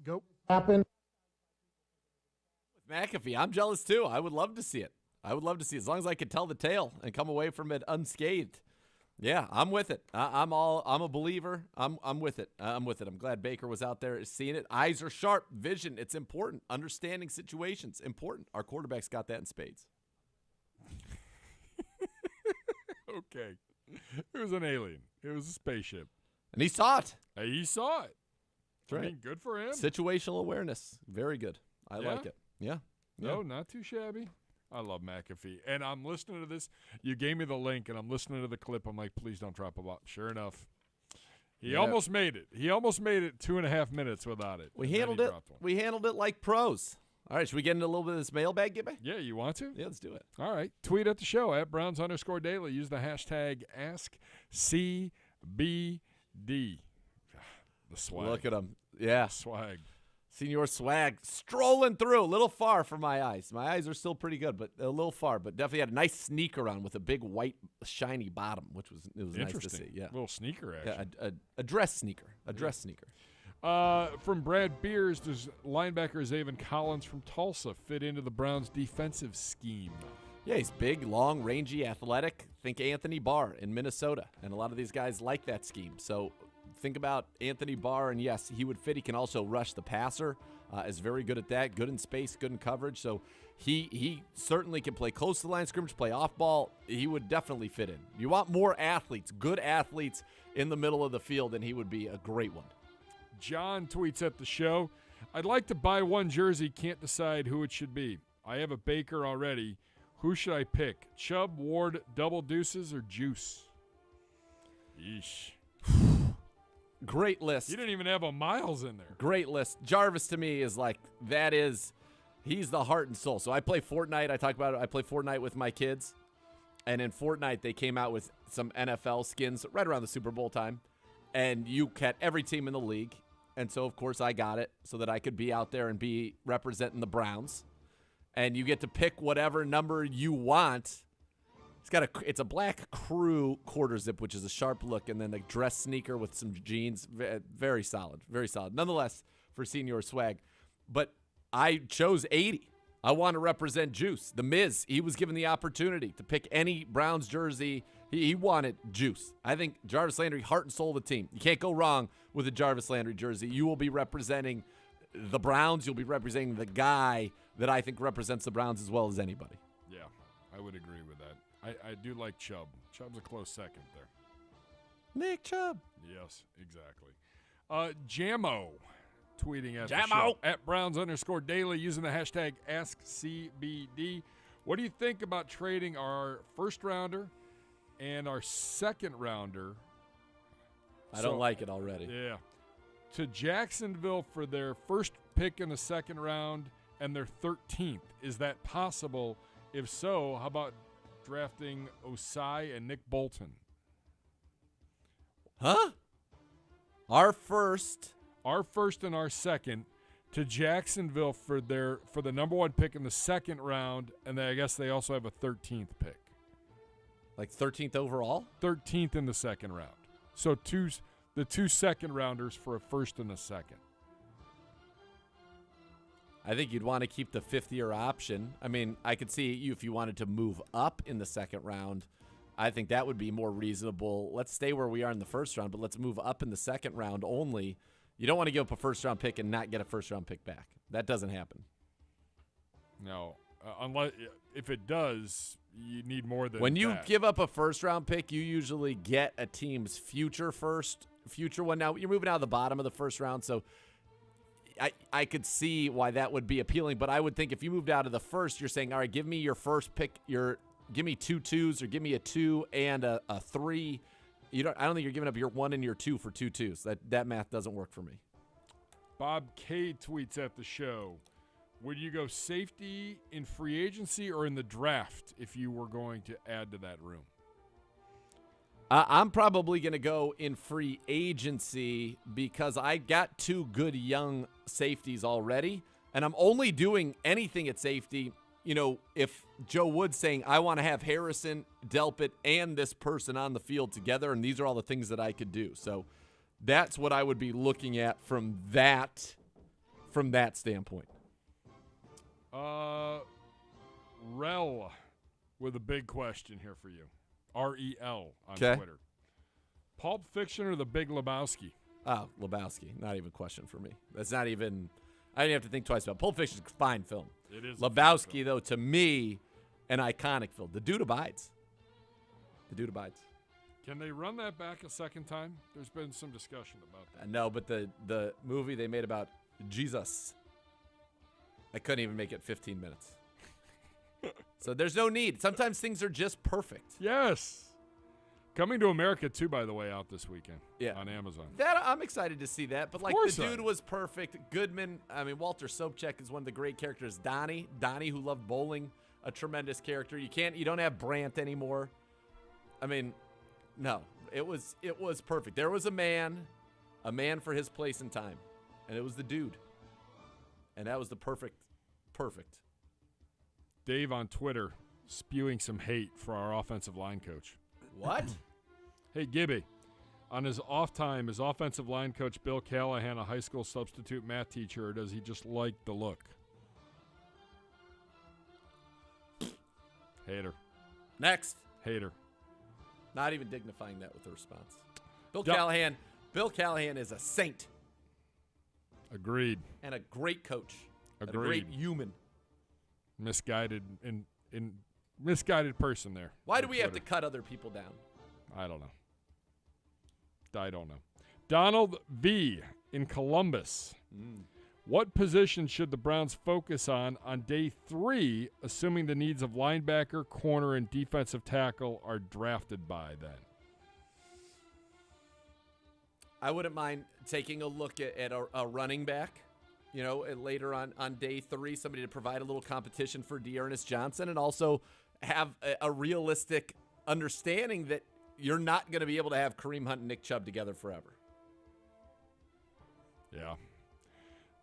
Go. happen. McAfee, I'm jealous too. I would love to see it. As long as I could tell the tale and come away from it unscathed. Yeah, I'm with it. I'm a believer. I'm with it. I'm glad Baker was out there seeing it. Eyes are sharp. Vision, it's important. Understanding situations, important. Our quarterback's got that in spades. Okay. It was an alien. It was a spaceship. And he saw it. He saw it. That's right. I mean, good for him. Situational awareness. Very good. I like it. Yeah. No, not too shabby. I love McAfee. And I'm listening to this. You gave me the link, and I'm listening to the clip. I'm like, please don't drop a ball. Sure enough, he almost made it. He almost made it 2.5 minutes without it. We handled it. We handled it like pros. All right, should we get into a little bit of this mailbag, Gibby? Yeah, you want to? Yeah, let's do it. All right. Tweet at the show, at Browns_Daily. Use the hashtag AskCBD. The swag. Look at him. Yeah. Swag. Senior swag strolling through. A little far for my eyes. My eyes are still pretty good, but a little far. But definitely had a nice sneaker on with a big white shiny bottom, which was nice to see. Yeah, little sneaker action. Yeah, a dress sneaker. A dress sneaker. From Brad Beers, does linebacker Zavin Collins from Tulsa fit into the Browns' defensive scheme? Yeah, he's big, long, rangy, athletic. Think Anthony Barr in Minnesota, and a lot of these guys like that scheme. So think about Anthony Barr, and yes, he would fit. He can also rush the passer, is very good at that, good in space, good in coverage. So he certainly can play close to the line of scrimmage, play off ball. He would definitely fit in. You want more athletes, good athletes in the middle of the field, and he would be a great one. John tweets at the show, I'd like to buy one jersey, can't decide who it should be. I have a Baker already. Who should I pick? Chubb, Ward, Double Deuces, or Juice? Yeesh. Great list. You didn't even have a Miles in there. Great list. Jarvis to me is like, he's the heart and soul. So I play Fortnite. I talk about it. I play Fortnite with my kids. And in Fortnite, they came out with some NFL skins right around the Super Bowl time. And you get every team in the league. And so, of course, I got it so that I could be out there and be representing the Browns. And you get to pick whatever number you want. It's a black crew quarter zip, which is a sharp look, and then a dress sneaker with some jeans. Very solid. Very solid. Nonetheless, for senior swag. But I chose 80. I want to represent Juice. The Miz, he was given the opportunity to pick any Browns jersey. He wanted Juice. I think Jarvis Landry, heart and soul of the team. You can't go wrong with a Jarvis Landry jersey. You will be representing the Browns. You'll be representing the guy that I think represents the Browns as well as anybody. Yeah, I would agree with that. I do like Chubb. Chubb's a close second there. Nick Chubb. Yes, exactly. Jammo tweeting at the Jammo. show, at Browns_daily using the hashtag AskCBD. What do you think about trading our first rounder and our second rounder? I don't like it already. Yeah. To Jacksonville for their first pick in the second round and their 13th. Is that possible? If so, how about drafting Osai and Nick Bolton? Huh? Our first and our second to Jacksonville for the number one pick in the second round, and then I guess they also have a 13th pick. Like 13th overall? 13th in the second round. So the two second rounders for a first and a second. I think you'd want to keep the fifth-year option. I mean, I could see you if you wanted to move up in the second round. I think that would be more reasonable. Let's stay where we are in the first round, but let's move up in the second round only. You don't want to give up a first-round pick and not get a first-round pick back. That doesn't happen. No, unless if it does, you need more than when you that. give up a first-round pick, you usually get a team's future one. Now, you're moving out of the bottom of the first round, so I could see why that would be appealing, but I would think if you moved out of the first, you're saying, all right, give me your first pick, give me 2 2s or give me a 2 and a 3. I don't think you're giving up your 1 and your 2 for 2 2s. That math doesn't work for me. Bob K tweets at the show, would you go safety in free agency or in the draft if you were going to add to that room? I'm probably going to go in free agency because I got 2 good young safeties already, and I'm only doing anything at safety, if Joe Wood's saying I want to have Harrison, Delpit, and this person on the field together, and these are all the things that I could do. So that's what I would be looking at from that standpoint. Rel with a big question here for you. REL on Okay. Twitter. Pulp Fiction or The Big Lebowski? Oh, Lebowski. Not even a question for me. That's not even – I didn't have to think twice about it. Pulp Fiction's a fine film. It is. Lebowski, though, to me, an iconic film. The dude abides. Can they run that back a second time? There's been some discussion about that. No, but the movie they made about Jesus, I couldn't even make it 15 minutes. So there's no need. Sometimes things are just perfect. Yes. Coming to America, too, by the way, out this weekend on Amazon. That I'm excited to see that. But, the dude I was perfect. Goodman, Walter Sobchak is one of the great characters. Donnie, who loved bowling, a tremendous character. You don't have Brandt anymore. No, it was perfect. There was a man for his place and time, and it was the dude. And that was the perfect. Dave on Twitter spewing some hate for our offensive line coach. What? Hey, Gibby. On his off time, is offensive line coach Bill Callahan a high school substitute math teacher, or does he just like the look? Hater. Next. Hater. Not even dignifying that with a response. Bill Callahan is a saint. Agreed. And a great coach. Agreed. And a great human. Misguided misguided person there. Why do we have to cut other people down? I don't know. Donald V. in Columbus. What position should the Browns focus on day 3, assuming the needs of linebacker, corner, and defensive tackle are drafted by then? I wouldn't mind taking a look at a running back, later on day 3, somebody to provide a little competition for Dearness Johnson and also have a realistic understanding that you're not going to be able to have Kareem Hunt and Nick Chubb together forever. Yeah,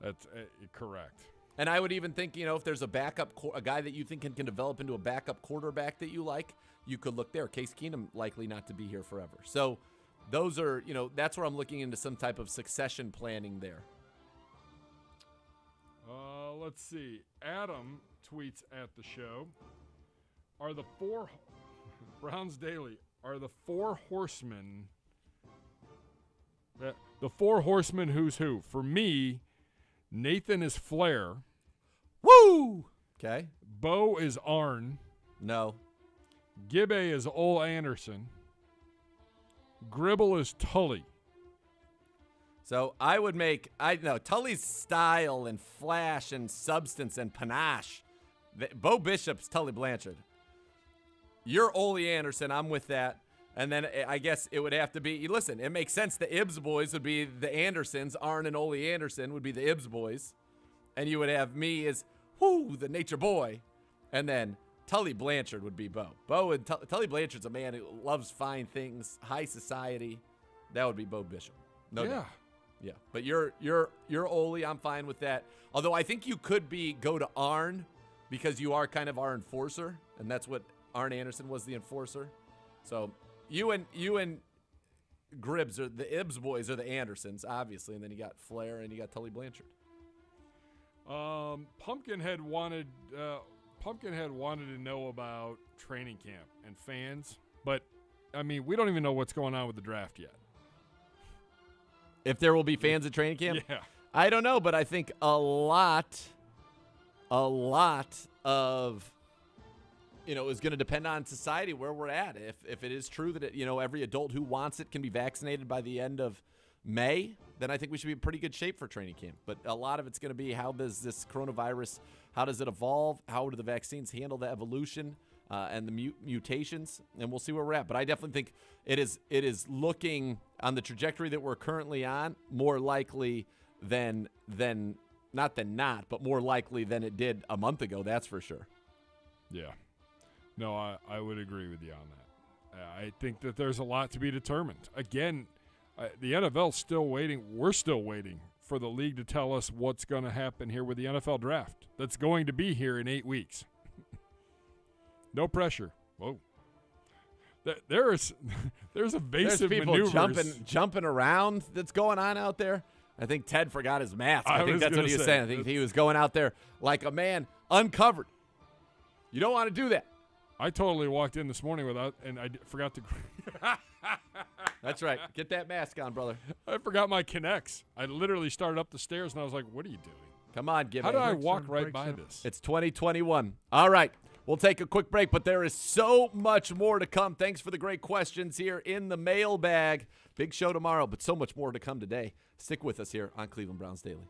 that's correct. And I would even think, if there's a backup, a guy that you think can develop into a backup quarterback that you like, you could look there. Case Keenum likely not to be here forever. So those are, that's where I'm looking into some type of succession planning there. Let's see. Adam tweets at the show, Browns Daily, are the 4 horsemen, the 4 horsemen who's who? For me, Nathan is Flair. Woo! Okay. Beau is Arn. No. Gibbe is Ole Anderson. Gribble is Tully. So I would make, Tully's style and flash and substance and panache. Beau Bishop's Tully Blanchard. You're Ole Anderson. I'm with that. And then I guess it would have to be, listen, it makes sense. The Ibbs boys would be the Andersons. Arn and Ole Anderson would be the Ibbs boys. And you would have me as, the nature boy. And then Tully Blanchard would be Beau. Tully Blanchard's a man who loves fine things, high society. That would be Beau Bishop. No doubt. Yeah, but you're Ole. I'm fine with that. Although I think you could go to Arn because you are kind of our enforcer, and that's what Arn Anderson was, the enforcer. So you and Gribbs are the Ibbs boys, are the Andersons, obviously, and then you got Flair and you got Tully Blanchard. Pumpkinhead wanted to know about training camp and fans, but I mean, we don't even know what's going on with the draft yet. If there will be fans at training camp? Yeah. I don't know, but I think a lot of, is going to depend on society where we're at. If it is true that, every adult who wants it can be vaccinated by the end of May, then I think we should be in pretty good shape for training camp. But a lot of it's going to be how does this coronavirus, how does it evolve? How do the vaccines handle the evolution and the mutations? And we'll see where we're at. But I definitely think it is looking on the trajectory that we're currently on more likely than not, but more likely than it did a month ago. That's for sure. Yeah. No, I would agree with you on that. I think that there's a lot to be determined. Again, the NFL's still waiting. We're still waiting for the league to tell us what's going to happen here with the NFL draft. That's going to be here in 8 weeks. No pressure. Whoa. There's evasive people maneuvers. jumping around that's going on out there. I think Ted forgot his mask. I think that's what he was saying. I think he was going out there like a man uncovered. You don't want to do that. I totally walked in this morning and I forgot to. That's right. Get that mask on, brother. I forgot my Connects. I literally started up the stairs and I was like, what are you doing? Come on, give it. How did I walk right by this? It's 2021. All right. We'll take a quick break, but there is so much more to come. Thanks for the great questions here in the mailbag. Big show tomorrow, but so much more to come today. Stick with us here on Cleveland Browns Daily.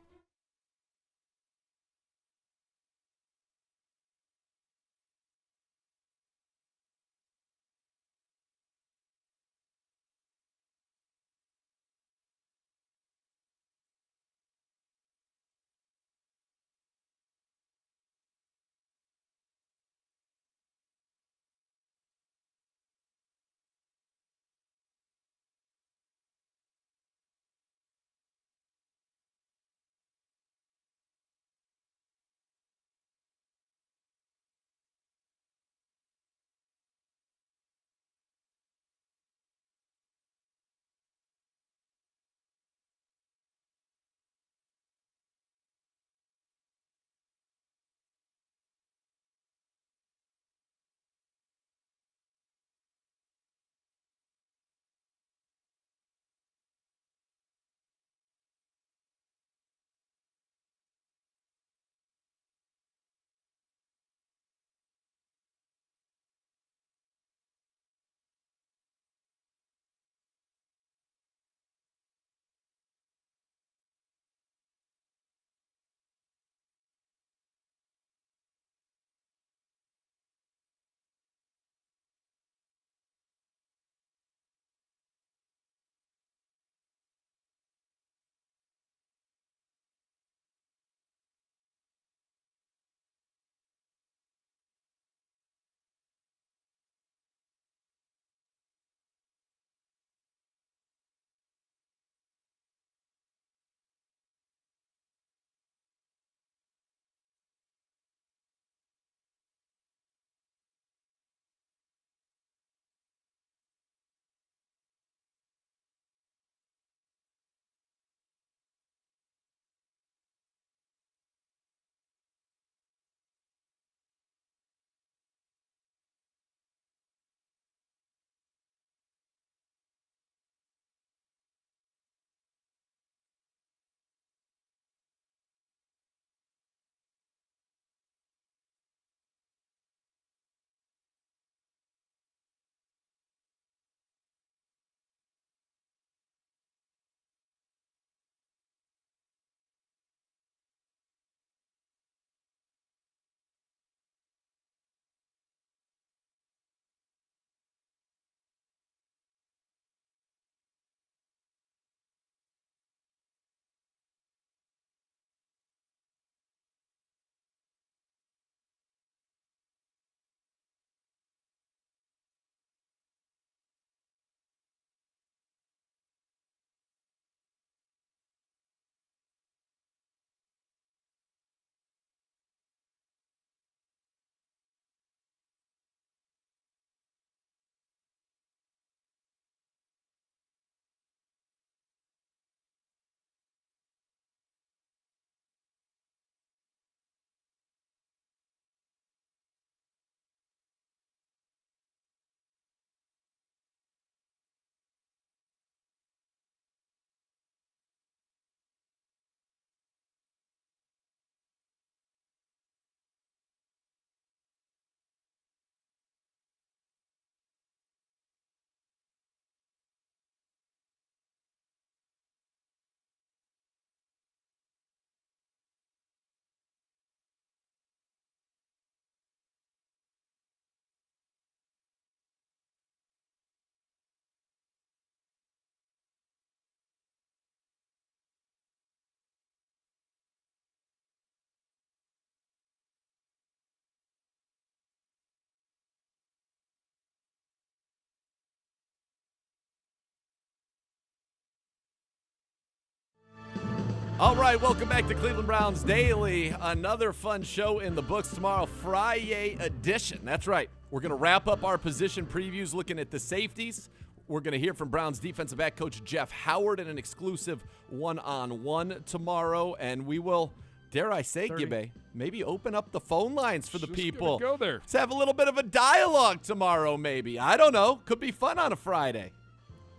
All right, welcome back to Cleveland Browns Daily. Another fun show in the books tomorrow, Friday edition. That's right. We're going to wrap up our position previews looking at the safeties. We're going to hear from Browns defensive back coach Jeff Howard in an exclusive one-on-one tomorrow. And we will, dare I say, Gibbe, maybe open up the phone lines for the people. Go there. Let's have a little bit of a dialogue tomorrow, maybe. I don't know. Could be fun on a Friday.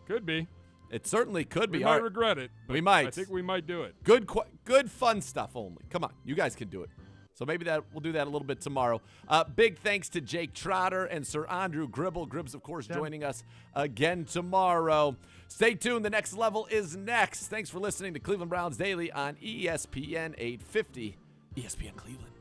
Could be. It certainly could be. We might regret it. We might. I think we might do it. Good fun stuff only. Come on. You guys can do it. So maybe we'll do that a little bit tomorrow. Big thanks to Jake Trotter and Sir Andrew Gribble. Gribbs, of course, joining us again tomorrow. Stay tuned. The next level is next. Thanks for listening to Cleveland Browns Daily on ESPN 850. ESPN Cleveland.